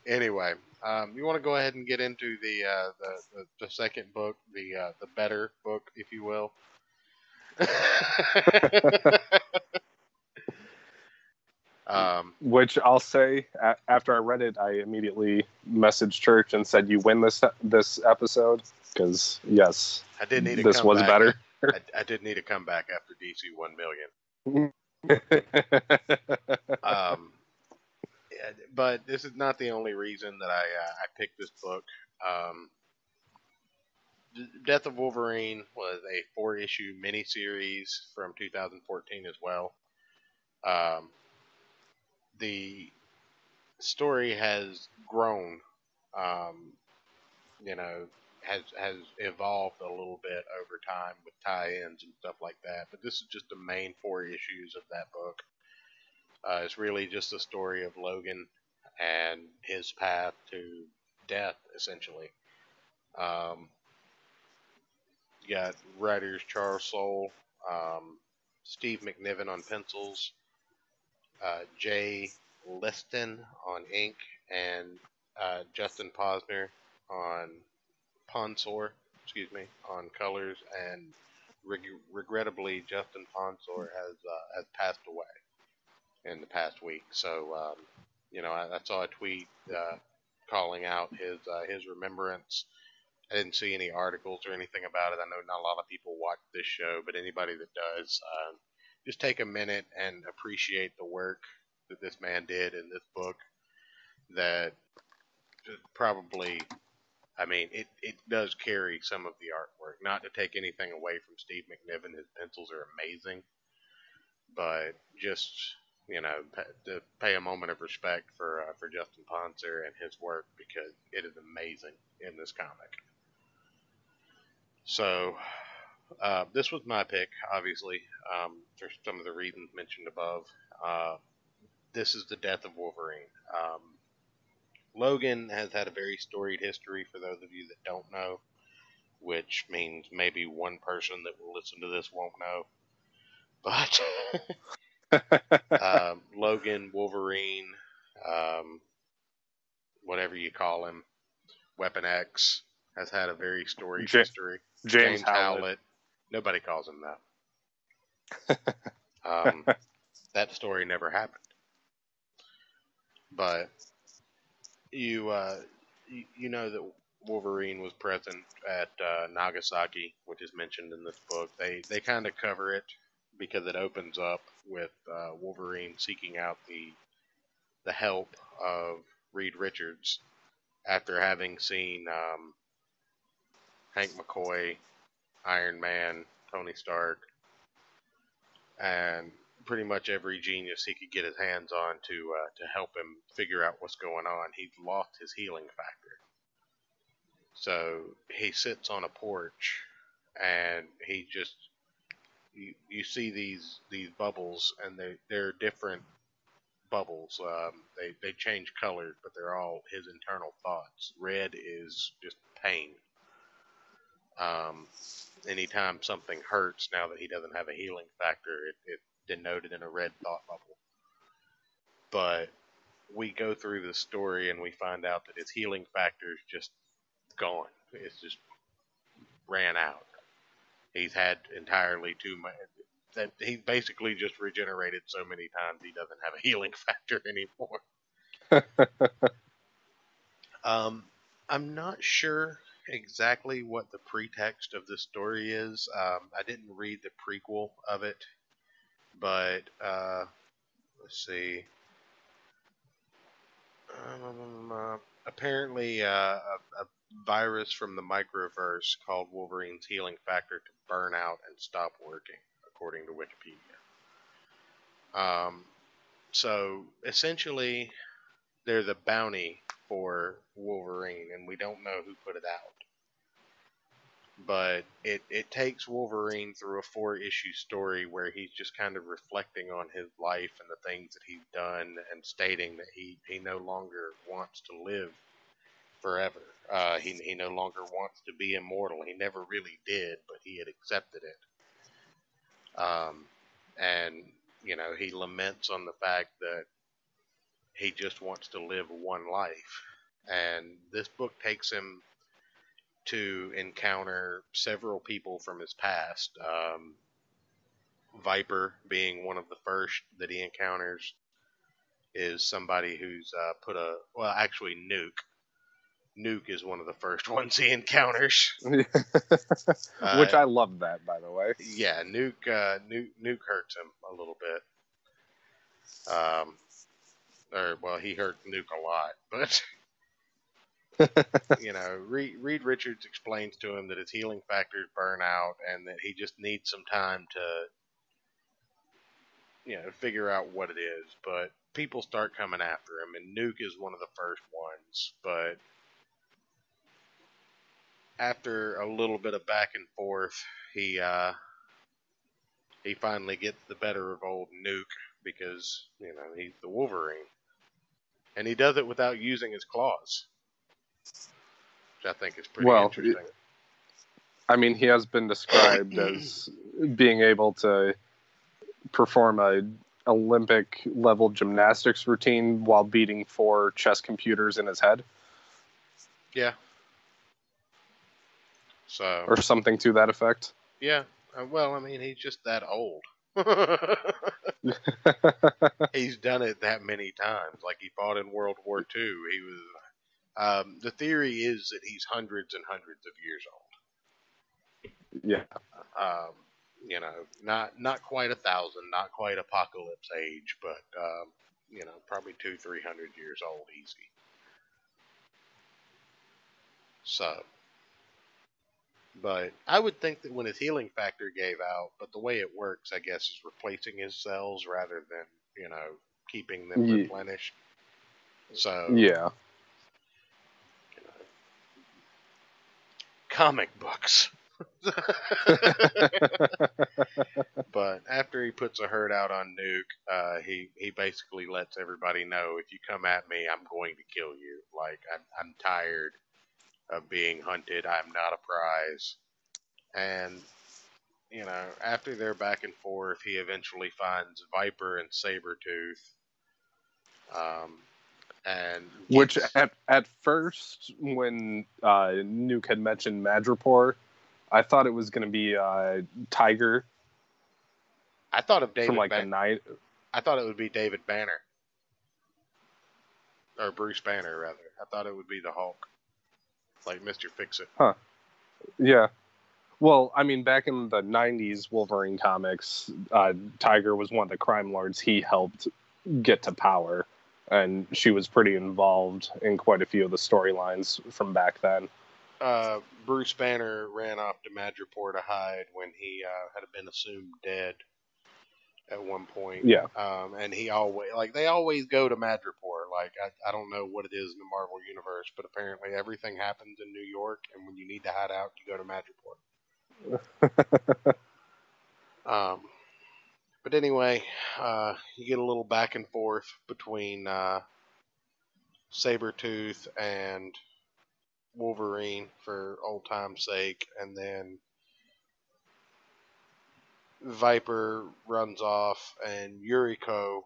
Anyway, you want to go ahead and get into the second book, the better book, if you will. Which I'll say, after I read it, I immediately messaged Church and said, "You win this episode," because yes, I did need this was better. I did need a comeback after DC 1,000,000. But this is not the only reason that I picked this book. Death of Wolverine was a 4-issue miniseries from 2014 as well. The story has grown, um, has evolved a little bit over time with tie-ins and stuff like that. But this is just the main 4 issues of that book. It's really just the story of Logan and his path to death, essentially. Um, you got writers Charles Soule, Steve McNiven on pencils, Jay Liston on ink, and Justin Posner on on colors. And regrettably, Justin Ponsor has passed away in the past week. So, I saw a tweet calling out his remembrance. I didn't see any articles or anything about it. I know not a lot of people watch this show, but anybody that does, just take a minute and appreciate the work that this man did in this book that probably, I mean, it does carry some of the artwork. Not to take anything away from Steve McNiven, his pencils are amazing, but just to pay a moment of respect for Justin Ponser and his work, because it is amazing in this comic. So this was my pick, obviously, for some of the reasons mentioned above. This is the Death of Wolverine. Logan has had a very storied history, for those of you that don't know, which means maybe one person that will listen to this won't know. But Logan, Wolverine, whatever you call him, Weapon X, has had a very storied history. James Howlett. Nobody calls him that. That story never happened. But you know that Wolverine was present at Nagasaki, which is mentioned in this book. They kind of cover it because it opens up with Wolverine seeking out the help of Reed Richards after having seen Hank McCoy, Iron Man, Tony Stark, and pretty much every genius he could get his hands on to help him figure out what's going on. He's lost his healing factor. So he sits on a porch, and he just you see these bubbles, and they're different bubbles. They change colors, but they're all his internal thoughts. Red is just pain. Anytime something hurts, now that he doesn't have a healing factor, it denoted in a red thought bubble. But we go through the story and we find out that his healing factor is just gone. It's just ran out. He's had entirely too much. That he basically just regenerated so many times he doesn't have a healing factor anymore. I'm not sure exactly what the pretext of this story is. I didn't read the prequel of it, but let's see. Apparently, a virus from the microverse called Wolverine's healing factor to burn out and stop working, according to Wikipedia. So essentially, there's a bounty for Wolverine, and we don't know who put it out. But it takes Wolverine through a 4-issue story where he's just kind of reflecting on his life and the things that he's done, and stating that he no longer wants to live forever. He no longer wants to be immortal. He never really did, but he had accepted it. And he laments on the fact that he just wants to live one life. And this book takes him to encounter several people from his past. Viper being one of the first that he encounters, is somebody who's actually Nuke. Nuke is one of the first ones he encounters. Which I love that, by the way. Yeah, Nuke hurts him a little bit. He hurt Nuke a lot, but Reed Richards explains to him that his healing factors burn out, and that he just needs some time to figure out what it is. But people start coming after him, and Nuke is one of the first ones. But after a little bit of back and forth, he finally gets the better of old Nuke, because he's the Wolverine, and he does it without using his claws, which I think is pretty interesting. I mean, he has been described as being able to perform a Olympic level gymnastics routine while beating 4 chess computers in his head. Yeah. So. Or something to that effect. Yeah. Well, I mean, he's just that old. He's done it that many times. Like, he fought in World War II. He was. The theory is that he's hundreds and hundreds of years old. Yeah. Not quite 1,000, not quite apocalypse age, but probably 200-300 years old, easy. So, but I would think that when his healing factor gave out, but the way it works, I guess, is replacing his cells rather than, keeping them replenished. So, yeah. Comic books. But after he puts a herd out on Nuke, he basically lets everybody know, if you come at me, I'm going to kill you. Like, I'm tired of being hunted. I'm not a prize. And, after they're back and forth, he eventually finds Viper and Sabretooth. And Which at first, when Nuke had mentioned Madripoor, I thought it was going to be Tiger. I thought of David from like the night. I thought it would be David Banner, or Bruce Banner rather. I thought it would be the Hulk, like Mr. Fix-It. Huh? Yeah. Well, I mean, back in the '90s Wolverine comics, Tiger was one of the crime lords he helped get to power, and she was pretty involved in quite a few of the storylines from back then. Bruce Banner ran off to Madripoor to hide when he had been assumed dead at one point. Yeah. And they always go to Madripoor. Like, I don't know what it is in the Marvel Universe, but apparently everything happens in New York, and when you need to hide out, you go to Madripoor. But anyway, you get a little back and forth between Sabretooth and Wolverine for old time's sake, and then Viper runs off, and Yuriko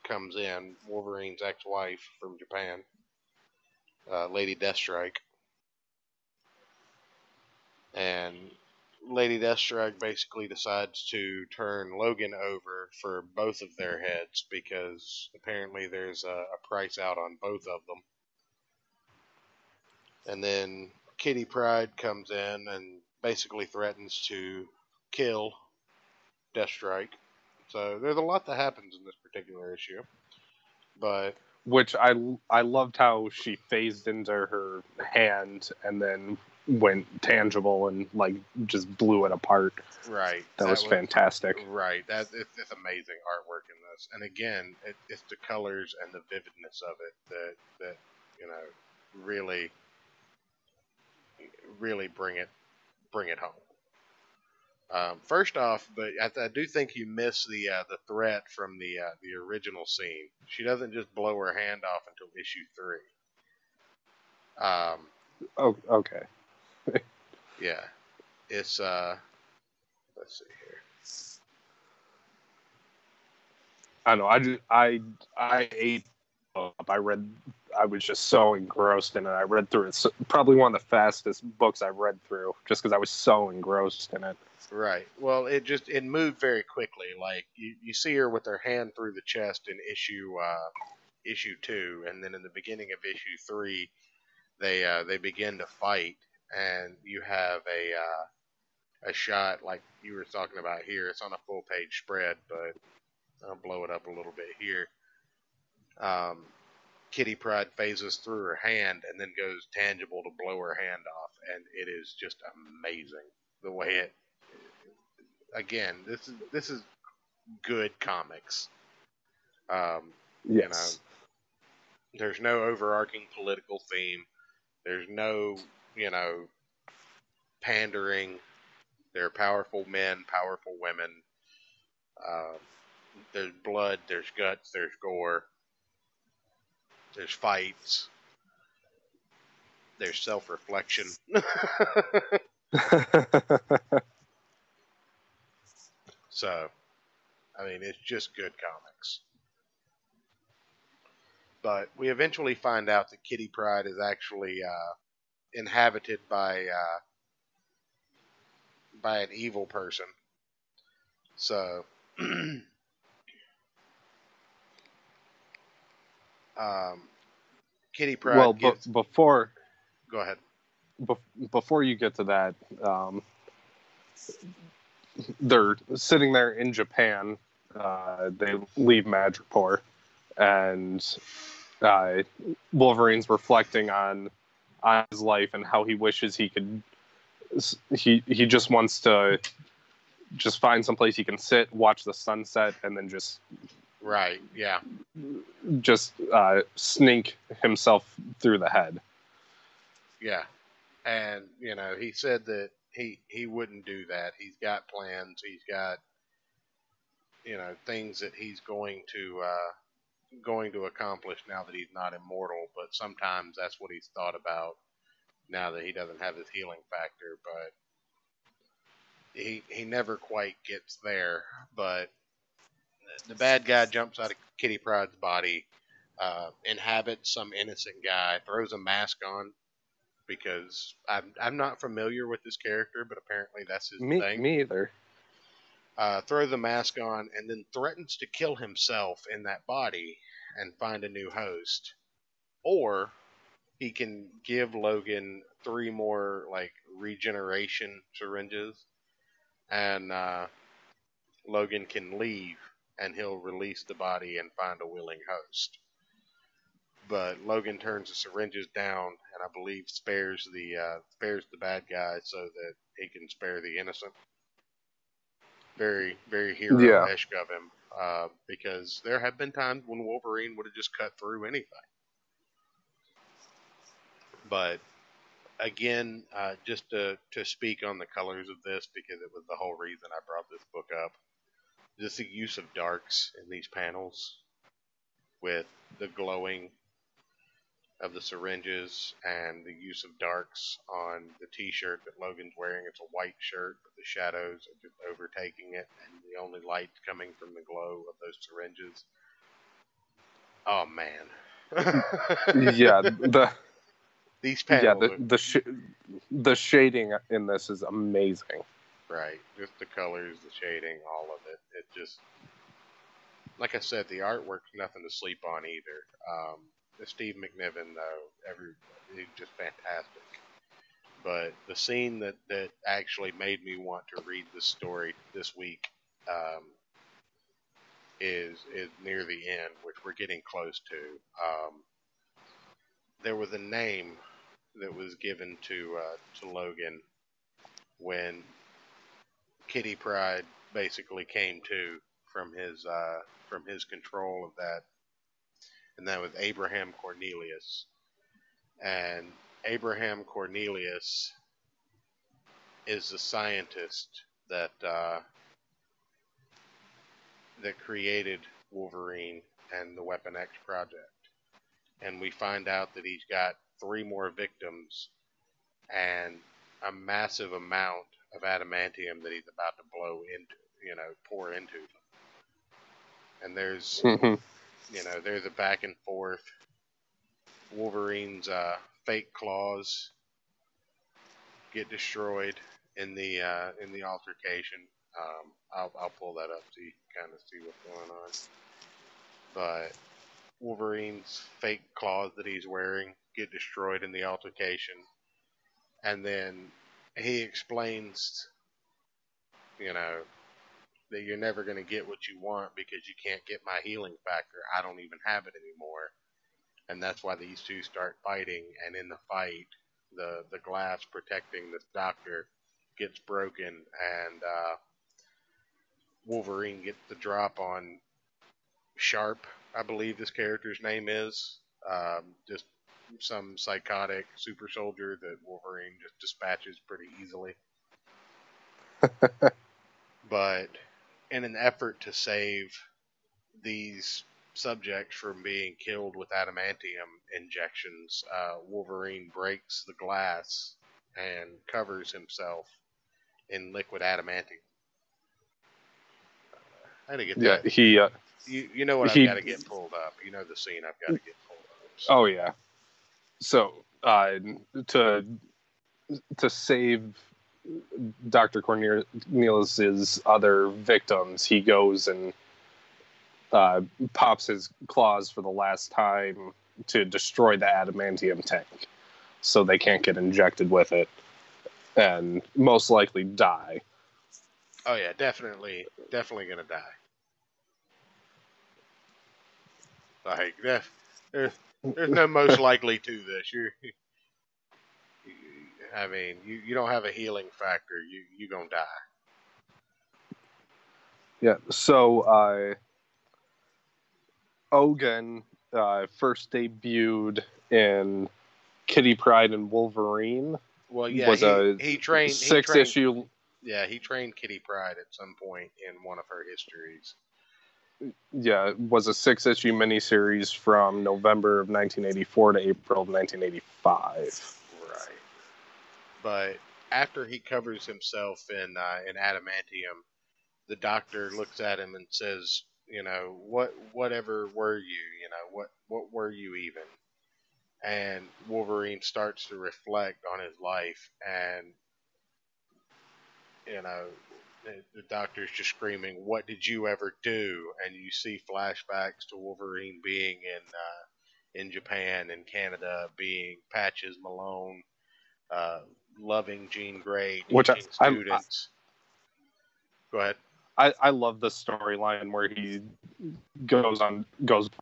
comes in, Wolverine's ex-wife from Japan, Lady Deathstrike. And Lady Deathstrike basically decides to turn Logan over for both of their heads, because apparently there's a price out on both of them. And then Kitty Pryde comes in and basically threatens to kill Deathstrike. So there's a lot that happens in this particular issue. But which I loved how she phased into her hand and then went tangible and like just blew it apart. Right. That was fantastic. Right. It's amazing artwork in this. And again, it's the colors and the vividness of it that really bring it home. First off, but I do think you miss the threat from the original scene. She doesn't just blow her hand off until issue 3. Oh, okay. Yeah, it's let's see here. I know. I ate up. I was just so engrossed in it. I read through it. It's probably one of the fastest books I've read through, just because I was so engrossed in it. Right. Well, it moved very quickly. Like you see her with her hand through the chest in issue 2, and then in the beginning of issue 3, they begin to fight, and you have a shot like you were talking about here. It's on a full page spread, but I'll blow it up a little bit here. Kitty Pryde phases through her hand and then goes tangible to blow her hand off, and it is just amazing the way it. Again, this is good comics. Yes. There's no overarching political theme. There's no, pandering. There are powerful men, powerful women. There's blood, there's guts, there's gore. There's fights. There's self-reflection. So, I mean, it's just good comics. But we eventually find out that Kitty Pryde is actually inhabited by an evil person. So, Kitty Pryde. Well, but before. Go ahead. Before you get to that, they're sitting there in Japan. They leave Madripoor, and Wolverine's reflecting on on his life and how he wishes he could. He just wants to just find some place he can sit, watch the sunset, and then just Right. Yeah. sneak himself through the head. Yeah. And he said that he wouldn't do that. He's got plans. He's got things that he's going to accomplish now that he's not immortal. But sometimes that's what he's thought about now that he doesn't have his healing factor. But he never quite gets there. But the bad guy jumps out of Kitty Pryde's body, inhabits some innocent guy, throws a mask on, because I'm not familiar with this character, but apparently that's his thing. Me either. Throws the mask on and then threatens to kill himself in that body and find a new host. Or he can give Logan 3 more regeneration syringes, and Logan can leave, and he'll release the body and find a willing host. But Logan turns the syringes down, and I believe spares the bad guy so that he can spare the innocent. Very, very hero-esque of him, because there have been times when Wolverine would have just cut through anything. But again, just to speak on the colors of this, because it was the whole reason I brought this book up, just the use of darks in these panels with the glowing of the syringes and the use of darks on the t-shirt that Logan's wearing. It's a white shirt, but the shadows are just overtaking it, and the only light coming from the glow of those syringes. Oh man. Yeah, these panels. Yeah, the shading in this is amazing. Right, just the colors, the shading, all of it. It just, like I said, the artwork's nothing to sleep on either. The Steve McNiven, though, he's just fantastic. But the scene that actually made me want to read this story this week is near the end, which we're getting close to. There was a name that was given to Logan when Kitty Pryde basically came to from his control of that, and that was Abraham Cornelius. And Abraham Cornelius is the scientist that created Wolverine and the Weapon X project. And we find out that he's got 3 more victims and a massive amount of adamantium that he's about to pour into them. And there's there's a back and forth. Wolverine's fake claws get destroyed in the altercation. I'll pull that up so you can kind of see what's going on. But Wolverine's fake claws that he's wearing get destroyed in the altercation, and then he explains, that you're never going to get what you want because you can't get my healing factor. I don't even have it anymore. And that's why these two start fighting, and in the fight, the glass protecting this doctor gets broken, and Wolverine gets the drop on Sharp, I believe this character's name is. Just some psychotic super soldier that Wolverine just dispatches pretty easily. But in an effort to save these subjects from being killed with adamantium injections, Wolverine breaks the glass and covers himself in liquid adamantium. I had to get that. Yeah, you know what I've got to get pulled up. You know the scene I've got to get pulled up. So. Oh yeah. So to save Dr. Cornelius's other victims, he goes and pops his claws for the last time to destroy the adamantium tank, so they can't get injected with it and most likely die. Oh yeah, definitely gonna die. Like there's no most likely to this. I mean, you don't have a healing factor. You gonna die. Yeah. So Ogun first debuted in Kitty Pryde and Wolverine. Well, yeah, Was a he trained six issue. Yeah, he trained Kitty Pryde at some point in one of her histories. Yeah, it was a 6-issue miniseries from November of 1984 to April of 1985. Right. But after he covers himself in adamantium, the doctor looks at him and says, you know, whatever were you? You know, what were you even? And Wolverine starts to reflect on his life, and you know, the doctor's just screaming, "What did you ever do?" And you see flashbacks to Wolverine being in Japan and Canada, being Patches Malone, uh, loving Jean Grey, Which teaching students. Go ahead. I love the storyline where he goes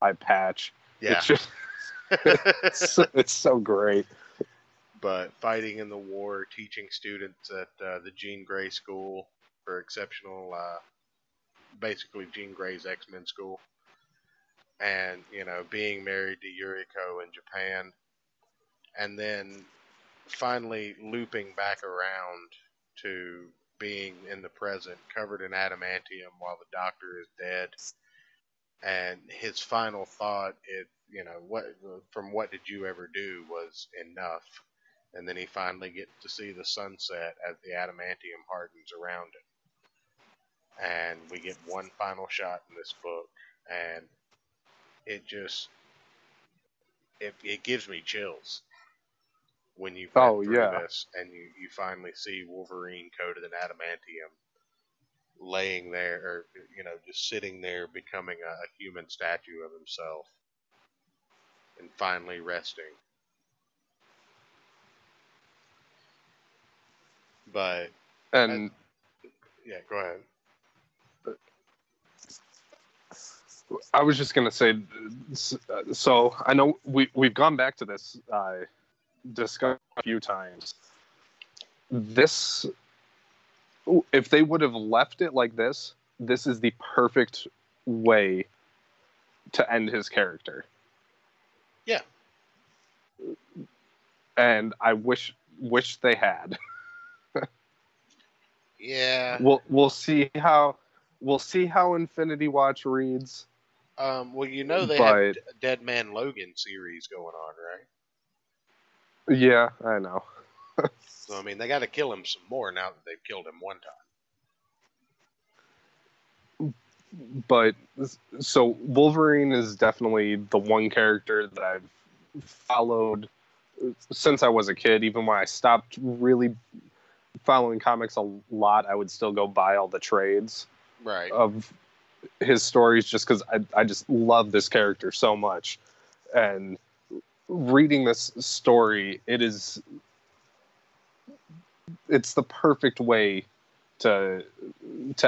by Patch. Yeah. It's just it's so great. But fighting in the war, teaching students at the Jean Grey School for exceptional, basically Jean Grey's X-Men school, and you know, being married to Yuriko in Japan, and then finally looping back around to being in the present, covered in adamantium while the doctor is dead. And his final thought, you know, what did you ever do was enough. And then he finally gets to see the sunset as the adamantium hardens around it. And we get one final shot in this book, and it just it gives me chills when you read through this and you finally see Wolverine coated in adamantium laying there, or you know, just sitting there, becoming a human statue of himself, and finally resting. But And yeah, go ahead. I was just gonna say, so I know we've gone back to this discussion a few times. This, if they would have left it like this is the perfect way to end his character. Yeah. And I wish they had. Yeah. We'll see how Infinity Watch reads. Well, you know they have a Dead Man Logan series going on, right? Yeah, I know. So I mean, they got to kill him some more now that they've killed him one time. But so Wolverine is definitely the one character that I've followed since I was a kid. Even when I stopped really following comics a lot, I would still go buy all the trades of his stories just because I just love this character so much. And reading this story, it's the perfect way to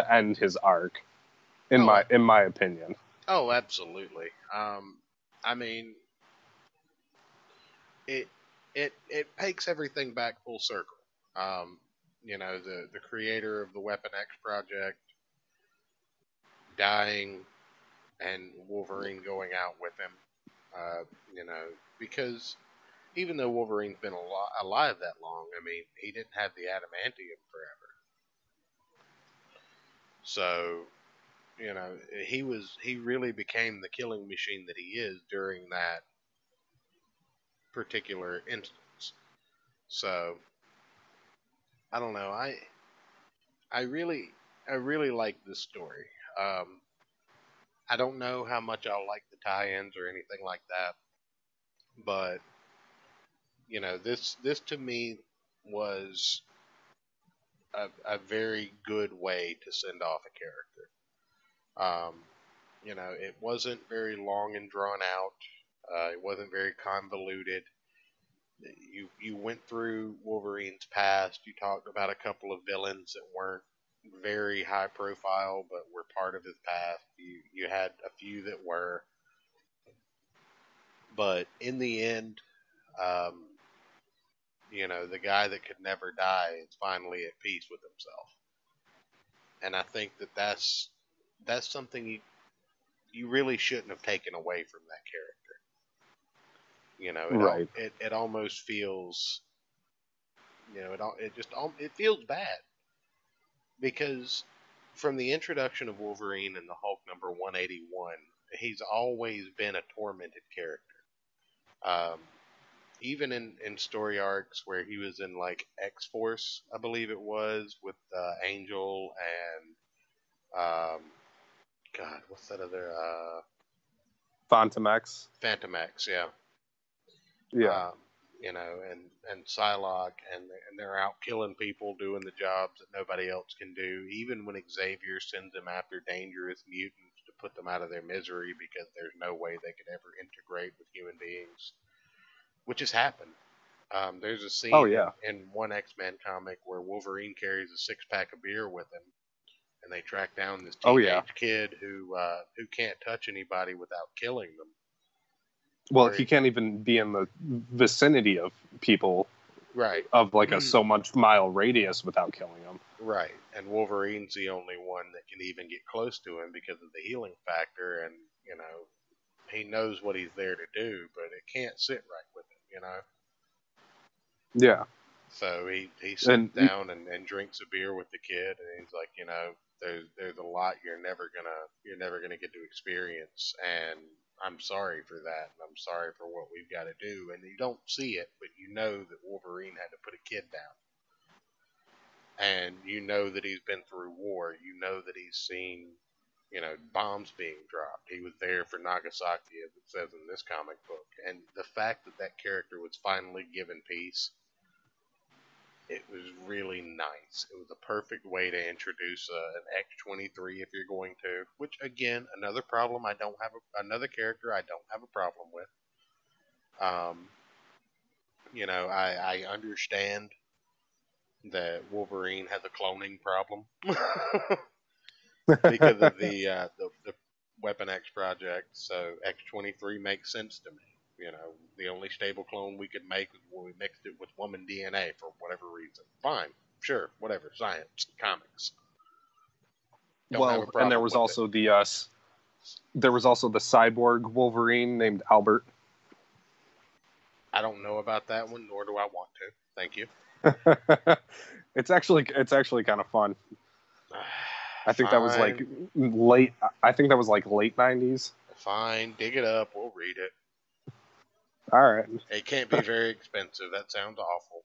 end his arc, in my opinion. Oh, absolutely. I mean, it takes everything back full circle. You know, the creator of the Weapon X project dying, and Wolverine going out with him. You know, because even though Wolverine's been alive that long, I mean, he didn't have the adamantium forever. So, you know, he really became the killing machine that he is during that particular instance. So, I don't know. I really like this story. I don't know how much I'll like the tie-ins or anything like that, but you know, this to me was a very good way to send off a character. You know, it wasn't very long and drawn out. It wasn't very convoluted. You went through Wolverine's past. You talked about a couple of villains that weren't very high profile, but were part of his past. You had a few that were, but in the end, um, The guy that could never die is finally at peace with himself. And I think that's something you really shouldn't have taken away from that character. Right. It almost feels, it feels bad because from the introduction of Wolverine and the Hulk number 181, he's always been a tormented character. Um, Even in story arcs where he was in like X Force, I believe it was, with Angel and God, what's that other Phantom X. Phantom X, yeah. Yeah. And Psylocke, and they're out killing people, doing the jobs that nobody else can do. Even when Xavier sends them after dangerous mutants to put them out of their misery because there's no way they could ever integrate with human beings, which has happened. There's a scene in one X-Men comic where Wolverine carries a 6-pack of beer with him, and they track down this teenage kid who can't touch anybody without killing them. Well, he can't even be in the vicinity of people, right, of like a so much mile radius without killing them. Right, and Wolverine's the only one that can even get close to him because of the healing factor, and he knows what he's there to do, but it can't sit right with him, Yeah. So he sits down and drinks a beer with the kid, and he's like, there's a lot you're never gonna get to experience, and I'm sorry for that, and I'm sorry for what we've got to do. And you don't see it, but you know that Wolverine had to put a kid down, and you know that he's been through war. You know that he's seen bombs being dropped. He was there for Nagasaki, as it says in this comic book. And the fact that character was finally given peace, it was really nice. It was a perfect way to introduce an X-23 if you're going to. Which, again, another problem another character I don't have a problem with. I understand that Wolverine has a cloning problem. Because of the Weapon X project, so X-23 makes sense to me. The only stable clone we could make was when we mixed it with woman DNA for whatever reason. Fine, sure, whatever, science, comics. And there was also the cyborg Wolverine named Albert. I don't know about that one, nor do I want to. Thank you. It's actually kind of fun. I think that was like late. I think that was like late 90s. Fine, dig it up. We'll read it. All right. It can't be very expensive. That sounds awful.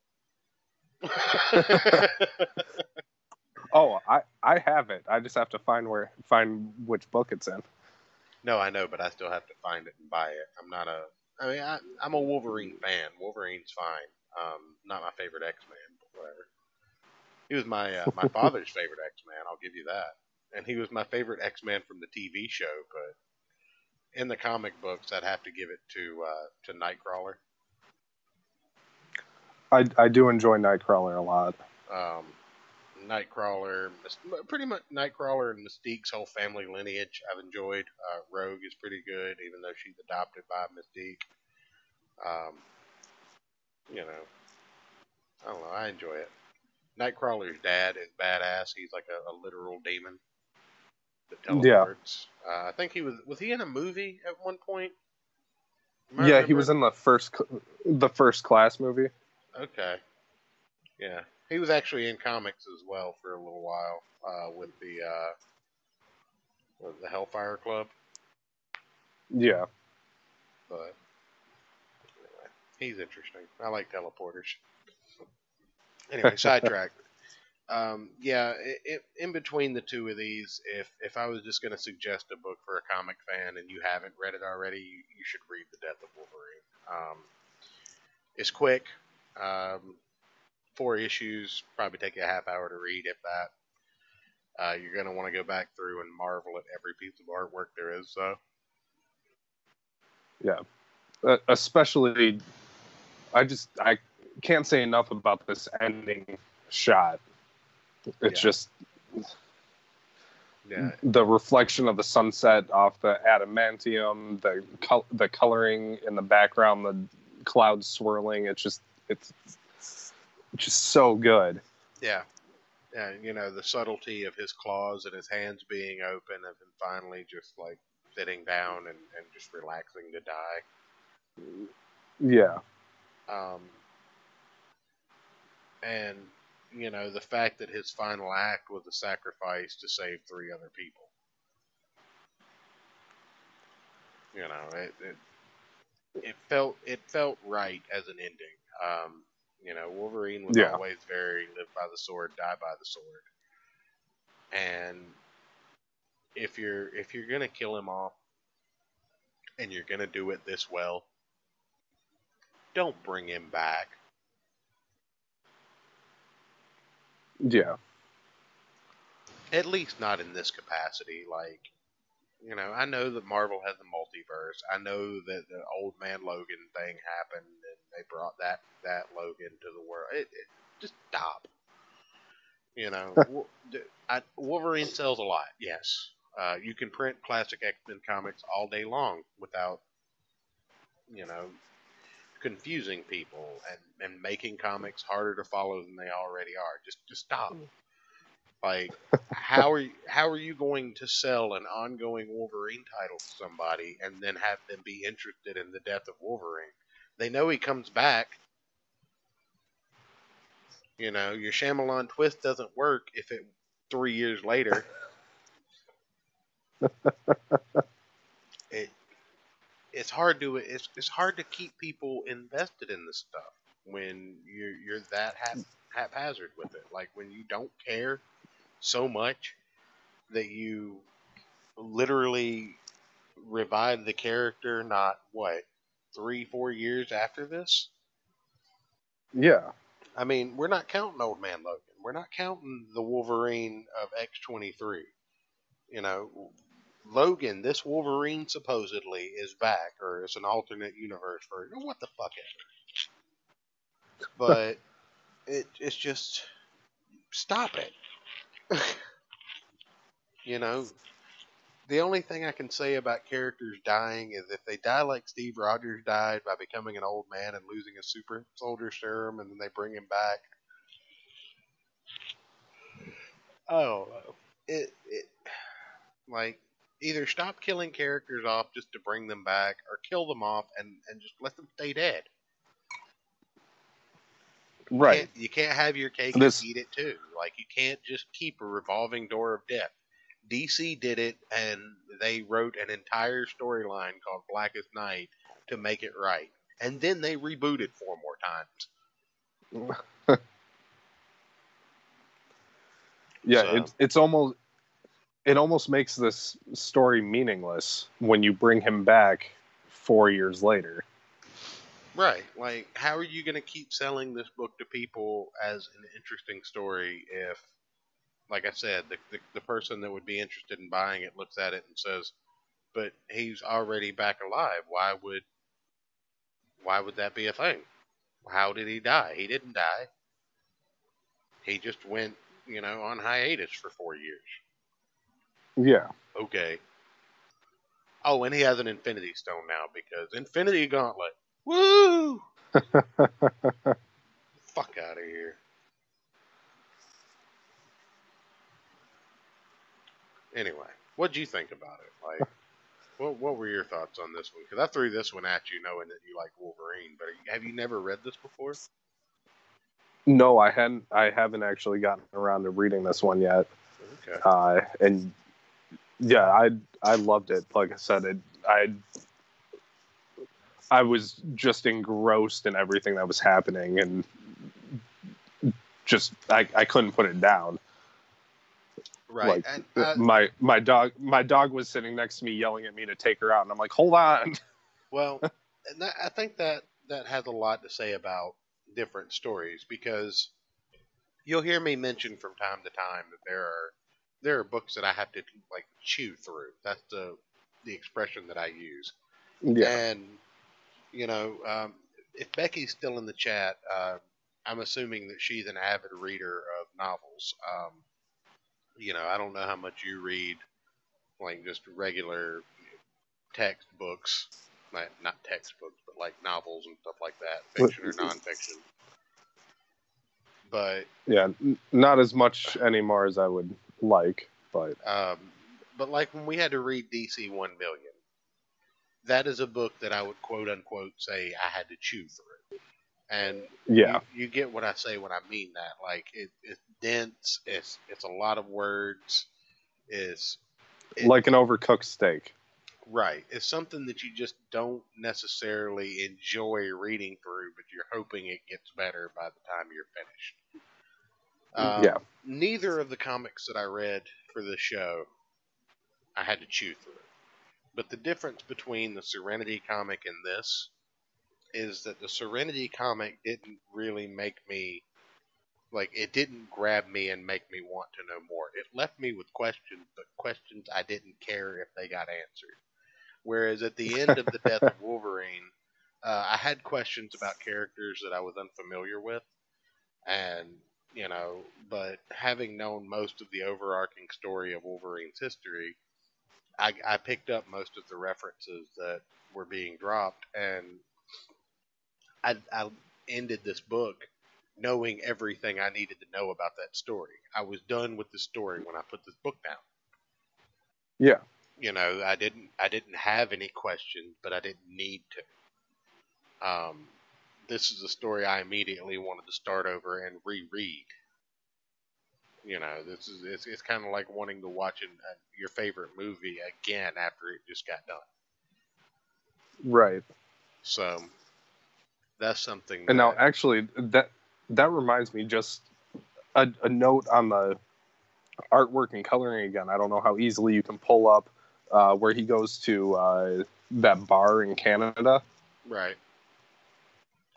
Oh, I have it. I just have to find which book it's in. No, I know, but I still have to find it and buy it. I'm a Wolverine fan. Wolverine's fine. Not my favorite X-Man, but whatever. He was my father's favorite X-Man, I'll give you that. And he was my favorite X-Man from the TV show, but in the comic books, I'd have to give it to Nightcrawler. I do enjoy Nightcrawler a lot. Nightcrawler, pretty much Nightcrawler and Mystique's whole family lineage I've enjoyed. Rogue is pretty good, even though she's adopted by Mystique. I don't know, I enjoy it. Nightcrawler's dad is badass. He's like a literal demon that teleports. Yeah. I think was he in a movie at one point? Yeah, he was in the first Class movie. Okay. Yeah, he was actually in comics as well for a little while with the Hellfire Club. Yeah. But anyway, he's interesting. I like teleporters. Anyway, sidetracked. In between the two of these, if I was just going to suggest a book for a comic fan and you haven't read it already, you should read The Death of Wolverine. It's quick. 4 issues, probably take you a half hour to read, if that. You're going to want to go back through and marvel at every piece of artwork there is. So, yeah, especially, I can't say enough about this ending shot. It's just the reflection of the sunset off the adamantium, the coloring in the background, the clouds swirling. It's just so good. Yeah. Yeah, you know, the subtlety of his claws and his hands being open and him finally just like sitting down and just relaxing to die. Yeah. Um, and, you know, the fact that his final act was a sacrifice to save 3 other people. You know, it felt right as an ending. You know, Wolverine was Yeah. always very live by the sword, die by the sword. And if you're gonna kill him off and you're gonna do it this well, don't bring him back. Yeah. At least not in this capacity. Like, you know, I know that Marvel has the multiverse. I know that the old man Logan thing happened and they brought that Logan to the world. Just stop. You know, Wolverine sells a lot. Yes, you can print classic X-Men comics all day long without, you know, confusing people and making comics harder to follow than they already are. Just stop. Like, how are you going to sell an ongoing Wolverine title to somebody and then have them be interested in the death of Wolverine? They know he comes back. You know, your Shyamalan twist doesn't work if it 3 years later. It it's hard to keep people invested in this stuff when you're that haphazard with it. Like when you don't care so much that you literally revive the character not what 3-4 years after this. Yeah. I mean, we're not counting Old Man Logan. We're not counting the Wolverine of X-23. You know, Logan, this Wolverine supposedly is back, or it's an alternate universe version. What the fuck ever. But it's just stop it. You know, the only thing I can say about characters dying is if they die like Steve Rogers died by becoming an old man and losing his super soldier serum, and then they bring him back. I don't know. It like either stop killing characters off just to bring them back, or kill them off and just let them stay dead. Right. You can't have your cake and This eat it too. Like you can't just keep a revolving door of death. DC did it, and they wrote an entire storyline called Blackest Night to make it right, and then they rebooted 4 more times. yeah, So it almost makes this story meaningless when you bring him back 4 years later. right, like how are you going to keep selling this book to people as an interesting story if, like I said, the person that would be interested in buying it looks at it and says, "But he's already back alive. Why would that be a thing? How did he die? He didn't die. He just went, on hiatus for 4 years." Yeah. Okay. Oh, and he has an Infinity Stone now because Infinity Gauntlet. Woo! Fuck out of here. Anyway, what'd you think about it? Like, what were your thoughts on this one? Because I threw this one at you knowing that you like Wolverine, but have you never read this before? No, I haven't actually gotten around to reading this one yet. Okay. And yeah, I loved it. Like I said, I was just engrossed in everything that was happening, and just I couldn't put it down. Right. Like And, my dog was sitting next to me yelling at me to take her out, and I'm like, hold on. well, and I think that has a lot to say about different stories because you'll hear me mention from time to time that there are books that I have to like chew through. That's the expression that I use. Yeah. And if Becky's still in the chat, I'm assuming that she's an avid reader of novels. I don't know how much you read, like just regular textbooks, not textbooks, but like novels and stuff like that, fiction or nonfiction. but Yeah, not as much anymore as I would like, but um, but like when we had to read DC 1 Million, that is a book that I would quote unquote say I had to chew through. And yeah, you get what I say when I mean that. Like it's dense. It's a lot of words. It's it like an overcooked steak. right. It's something that you just don't necessarily enjoy reading through, but you're hoping it gets better by the time you're finished. Yeah, Neither of the comics that I read for this show I had to chew through. But the difference between the Serenity comic and this is that the Serenity comic didn't really make me like it didn't grab me and make me want to know more. It left me with questions, but questions I didn't care if they got answered. Whereas at the end of the Death of Wolverine, I had questions about characters that I was unfamiliar with, and but having known most of the overarching story of Wolverine's history, I picked up most of the references that were being dropped, and I ended this book knowing everything I needed to know about that story. I was done with the story when I put this book down. yeah, I didn't have any questions, but I didn't need to. This is a story I immediately wanted to start over and reread. It's kind of like wanting to watch your favorite movie again after it just got done. right. So that's something And now, that actually, that reminds me, just a note on the artwork and coloring again. I don't know how easily you can pull up where he goes to that bar in Canada. right.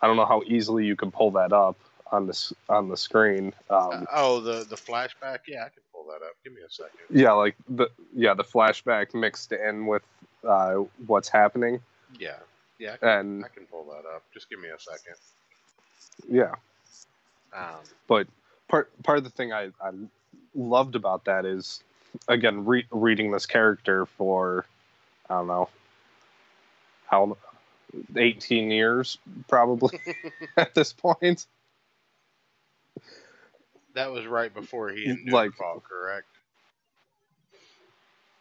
I don't know how easily you can pull that up on the screen. The flashback. Yeah, I can pull that up. Give me a second. Yeah, like the flashback mixed in with what's happening, Yeah, yeah, and I can pull that up. Just give me a second. yeah. Um, But part of the thing I loved about that is, again, reading this character for, I don't know how, 18 years probably at this point. that was right before he and Nook Like, fought, correct?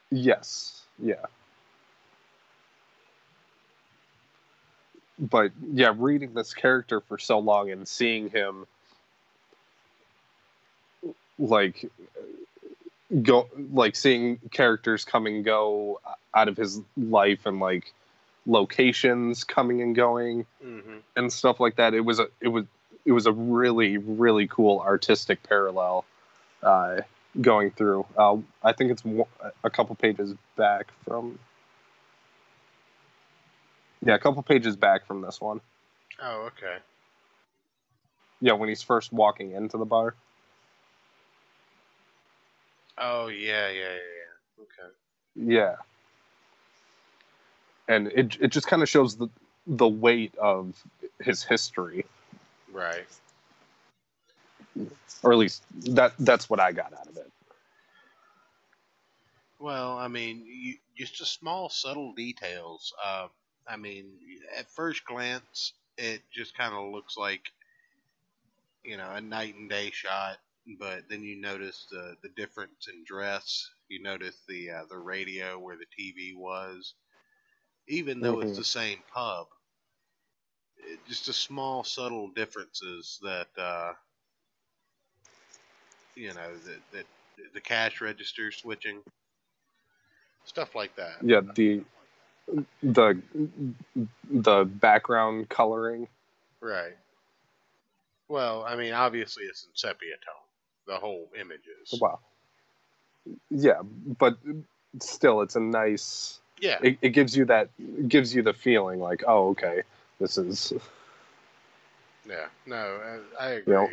yes, yeah. But yeah, reading this character for so long and seeing him like go, like seeing characters come and go out of his life, and like locations coming and going Mm-hmm. and stuff like that. It was a really, really cool artistic parallel going through. I think it's a couple pages back from. Yeah, a couple pages back from this one. Oh, okay. Yeah, when he's first walking into the bar. Oh, yeah. Okay. Yeah, and it just kind of shows the weight of his history, Right. or at least that's what I got out of it. Well, I mean, just the small, subtle details. I mean, at first glance, it just kind of looks like a night and day shot, but then you notice the difference in dress. You notice the radio where the TV was, even though it's Hmm. the same pub. Just the small, subtle differences that that the cash register switching, stuff like that. Yeah, the the background coloring. Right. Well, I mean, obviously it's in sepia tone. The whole image is. Wow. Yeah, but still, it's a nice. Yeah. It gives you the feeling like, oh, okay, this is Yeah. No, I you know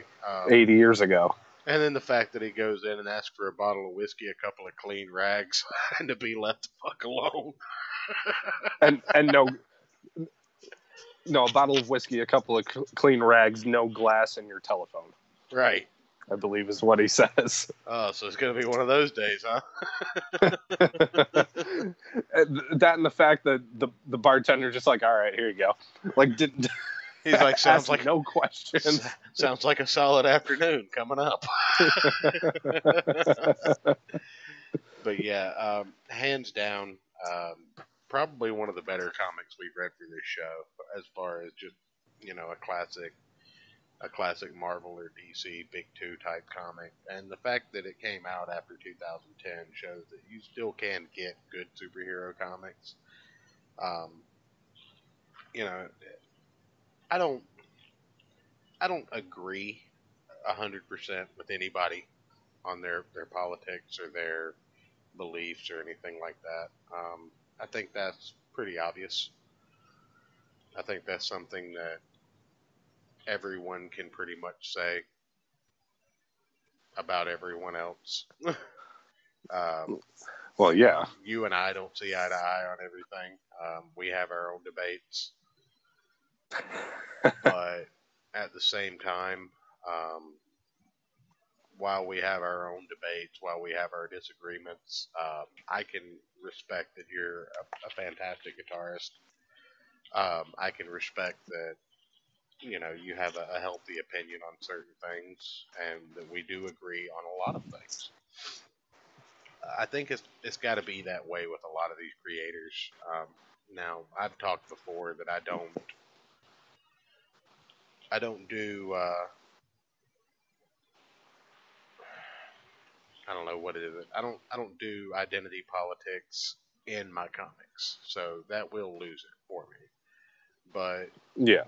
agree. 80 years ago, And then the fact that he goes in and asks for a bottle of whiskey, a couple of clean rags, and to be left the fuck alone. and no, a bottle of whiskey, a couple of clean rags, no glass, and your telephone. Right. I believe is what he says. Oh, so it's gonna be one of those days, huh? That and the fact that the bartender just like, all right, here you go. Like, didn't. He's like, sounds like no questions. Sounds like a solid afternoon coming up. But yeah, hands down, probably one of the better comics we've read for this show, as far as just a classic Marvel or DC Big Two type comic. And the fact that it came out after 2010 shows that you still can get good superhero comics. Um, you know, I don't I don't agree 100% with anybody on their politics or their beliefs or anything like that. I think that's pretty obvious. I think that's something that everyone can pretty much say about everyone else. Well, yeah. You and I don't see eye to eye on everything. We have our own debates. But at the same time, while we have our own debates, while we have our disagreements, I can respect that you're a fantastic guitarist. I can respect that you have a healthy opinion on certain things, and that we do agree on a lot of things. I think it's got to be that way with a lot of these creators. Now, I've talked before that I don't do I don't know what it is. I don't do identity politics in my comics, so that will lose it for me. But yeah,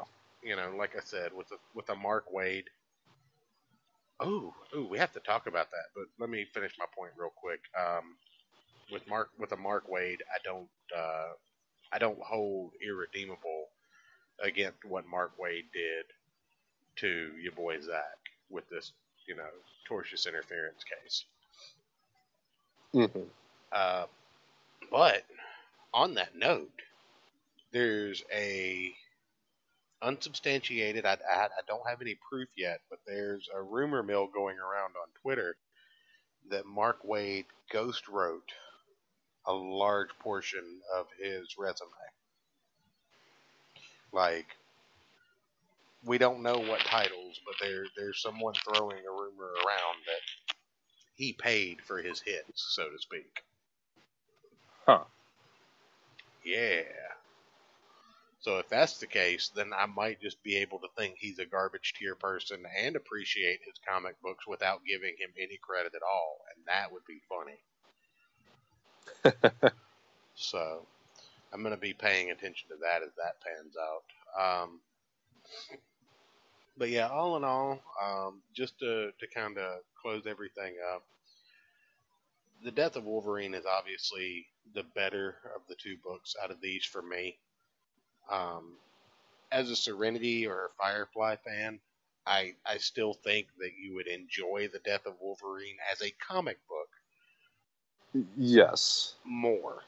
like I said, with a Mark Waid. Oh, we have to talk about that. But let me finish my point real quick. With a Mark Waid, I don't hold irredeemable against what Mark Waid did to your boy Zach with this, tortious interference case. Mm-hmm. But on that note, there's a unsubstantiated. I don't have any proof yet, but there's a rumor mill going around on Twitter that Mark Waid ghost wrote a large portion of his resume. Like, we don't know what titles, but there's someone throwing a rumor around that he paid for his hits, so to speak. Huh. Yeah. So if that's the case, then I might just be able to think he's a garbage tier person and appreciate his comic books without giving him any credit at all, and that would be funny. So I'm going to be paying attention to that as that pans out. But yeah, all in all, just to kind of close everything up, The Death of Wolverine is obviously the better of the two books out of these for me. As a Serenity or a Firefly fan, I still think that you would enjoy The Death of Wolverine as a comic book. Yes. More.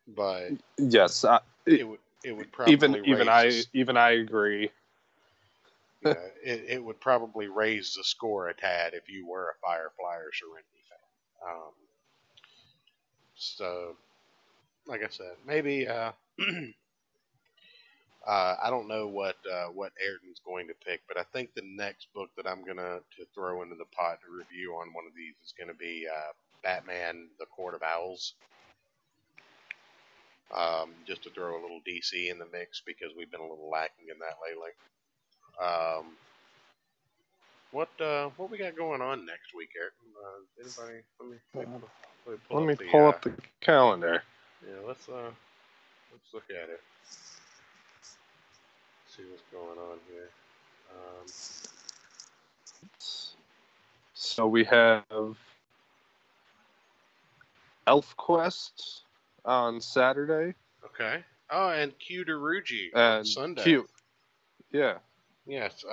But yes, it would probably even I agree. It would probably raise the score a tad if you were a Firefly or Serenity fan. So, like I said, maybe I don't know what Ayrton's going to pick, but I think the next book that I'm gonna to throw into the pot to review on one of these is gonna be Batman: The Court of Owls. Just to throw a little DC in the mix because we've been a little lacking in that lately. What we got going on next week, Ayrton? Anybody? Let me pull up the calendar. Yeah, let's look at it. See what's going on here. So we have Elf Quest on Saturday. Okay. Oh, and Q Derugi on Sunday. Q. Yeah. Yes.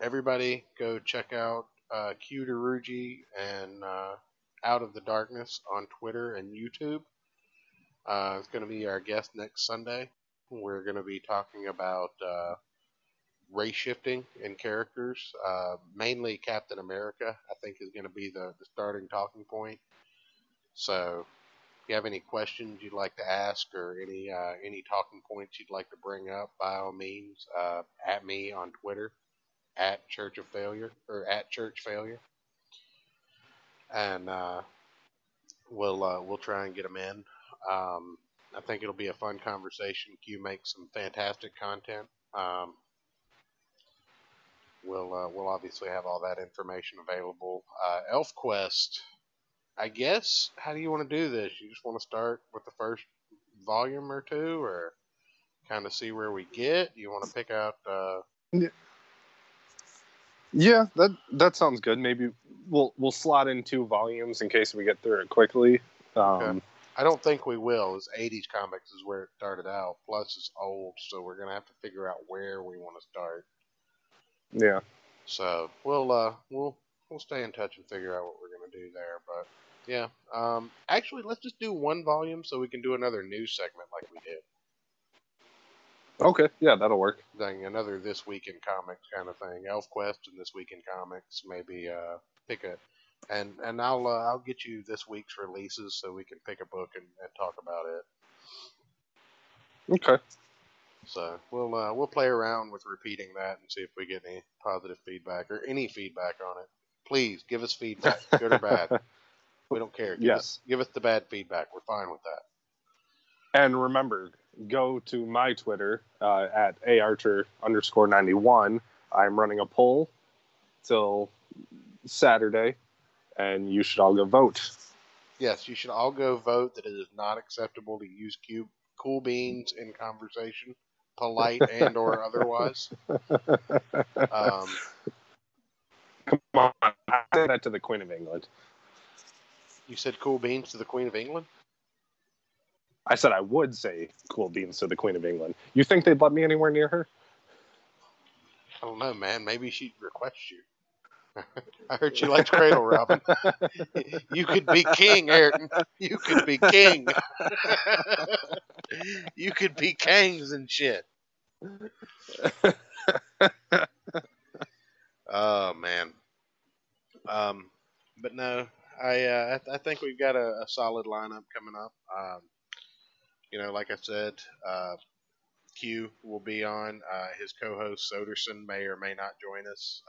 Everybody go check out Q Derugi and Out of the Darkness on Twitter and YouTube. It's going to be our guest next Sunday. We're going to be talking about race shifting in characters. Mainly Captain America, I think, is going to be the starting talking point. So you have any questions you'd like to ask or any talking points you'd like to bring up, by all means, at me on Twitter at Church of Failure or at Church Failure, and we'll try and get them in. I think it'll be a fun conversation. Q makes some fantastic content. We'll obviously have all that information available. ElfQuest, I guess. How do you want to do this? You just want to start with the first volume or two, or kind of see where we get? You want to pick out? Yeah, that sounds good. Maybe we'll slot in 2 volumes in case we get through it quickly. Okay. I don't think we will. It's 80s comics is where it started out. Plus, it's old, so we're gonna have to figure out where we want to start. Yeah. So we'll stay in touch and figure out what we're gonna do there. But yeah, actually, let's just do 1 volume so we can do another news segment like we did. Okay, yeah, that'll work. Like another This Week in Comics kind of thing. ElfQuest and This Week in Comics. Maybe pick a, and I'll get you this week's releases so we can pick a book and talk about it. Okay. So we'll play around with repeating that and see if we get any positive feedback or any feedback on it. Please give us feedback, good or bad. We don't care. Give us the bad feedback. We're fine with that. And remember, go to my Twitter at aarcher_91. I'm running a poll till Saturday, and you should all go vote. Yes, you should all go vote that it is not acceptable to use cool beans in conversation, polite and or otherwise. Come on, I said that to the Queen of England. You said cool beans to the Queen of England? I said I would say cool beans to the Queen of England. You think they'd let me anywhere near her? I don't know, man. Maybe she'd request you. I heard she likes cradle robbing. You could be king, Ayrton. You could be king. You could be kings and shit. Oh man. But no, I think we've got a solid lineup coming up. Like I said, Q will be on. His co-host Soderson may or may not join us.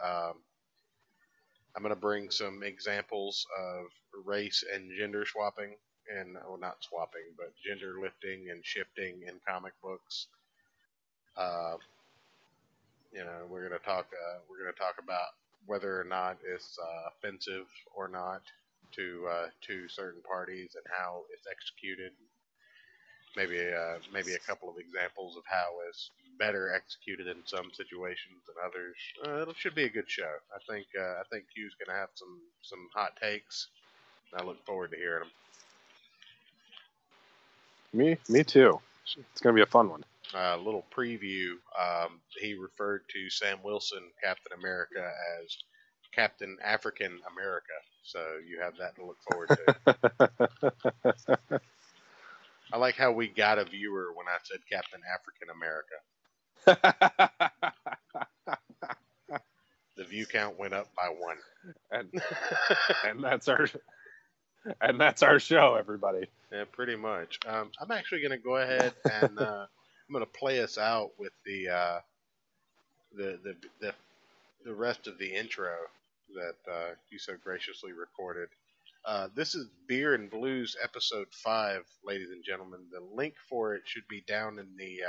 I'm going to bring some examples of race and gender swapping, and not swapping, but gender lifting and shifting in comic books. We're going to talk. We're going to talk about whether or not it's offensive or not to certain parties and how it's executed. Maybe a couple of examples of how it's better executed in some situations than others. It should be a good show. I think Q's going to have some hot takes. I look forward to hearing them. Me too. It's going to be a fun one. A little preview. He referred to Sam Wilson, Captain America, as Captain African America. So you have that to look forward to. I like how we got a viewer when I said Captain African America. The view count went up by 1. And that's our show, everybody. Yeah, pretty much. I'm actually going to go ahead and I'm going to play us out with the rest of the intro that you so graciously recorded. This is Beer and Blues episode 5, ladies and gentlemen. The link for it should be down in the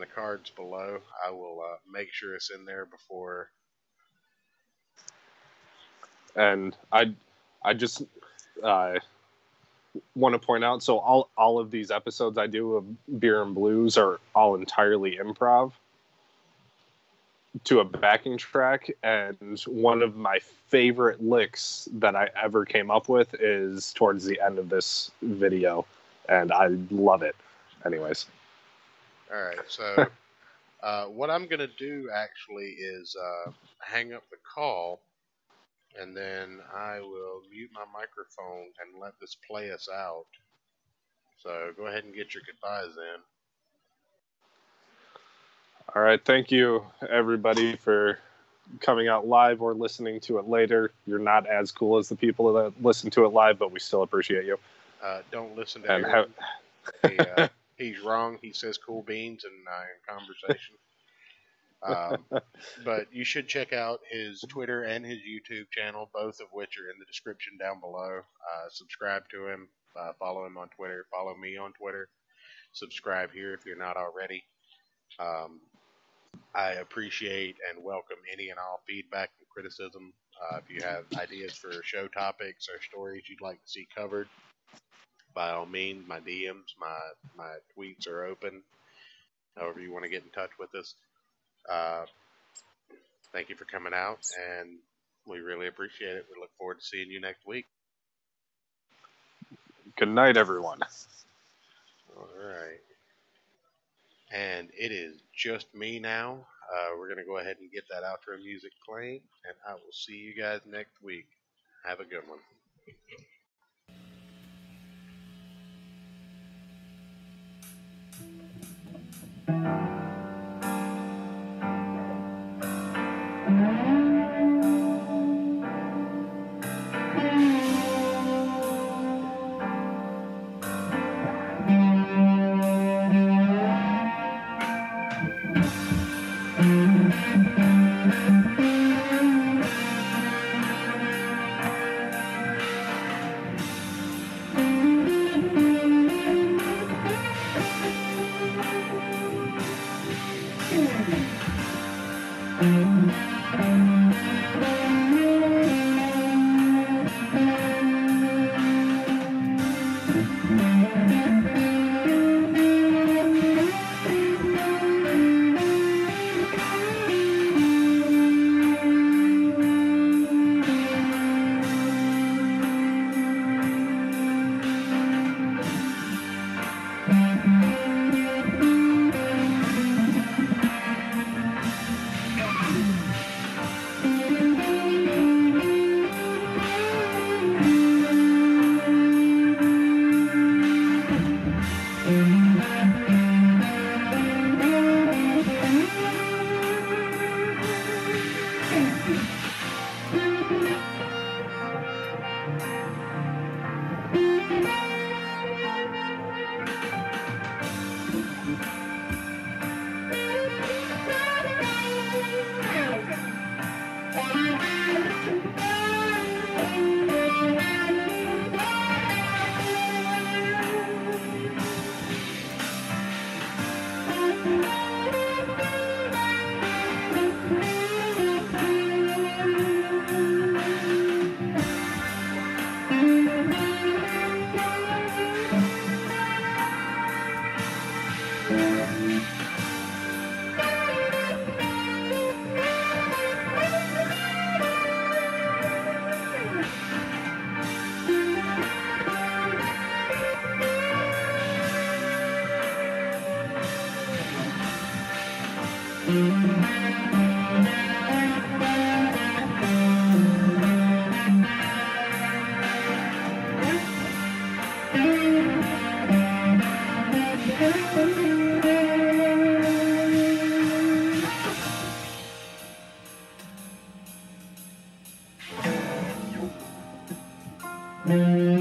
cards below. I will make sure it's in there before. And I just want to point out, so all of these episodes I do of Beer and Blues are all entirely improv to a backing track, and one of my favorite licks that I ever came up with is towards the end of this video, and I love it. Anyways. All right, so what I'm going to do actually is hang up the call, and then I will mute my microphone and let this play us out. So go ahead and get your goodbyes in. All right, thank you, everybody, for coming out live or listening to it later, you're not as cool as the people that listen to it live, but we still appreciate you. Don't listen to Aaron. He's wrong. He says cool beans in conversation. But you should check out his Twitter and his YouTube channel, both of which are in the description down below. Subscribe to him. Follow him on Twitter. Follow me on Twitter. Subscribe here if you're not already. I appreciate and welcome any and all feedback and criticism. If you have ideas for show topics or stories you'd like to see covered, by all means, my DMs, my tweets are open. However you want to get in touch with us. Thank you for coming out, and we really appreciate it. We look forward to seeing you next week. Good night, everyone. All right. And it is just me now. We're going to go ahead and get that outro music playing, and I will see you guys next week. Have a good one. Mm-hmm.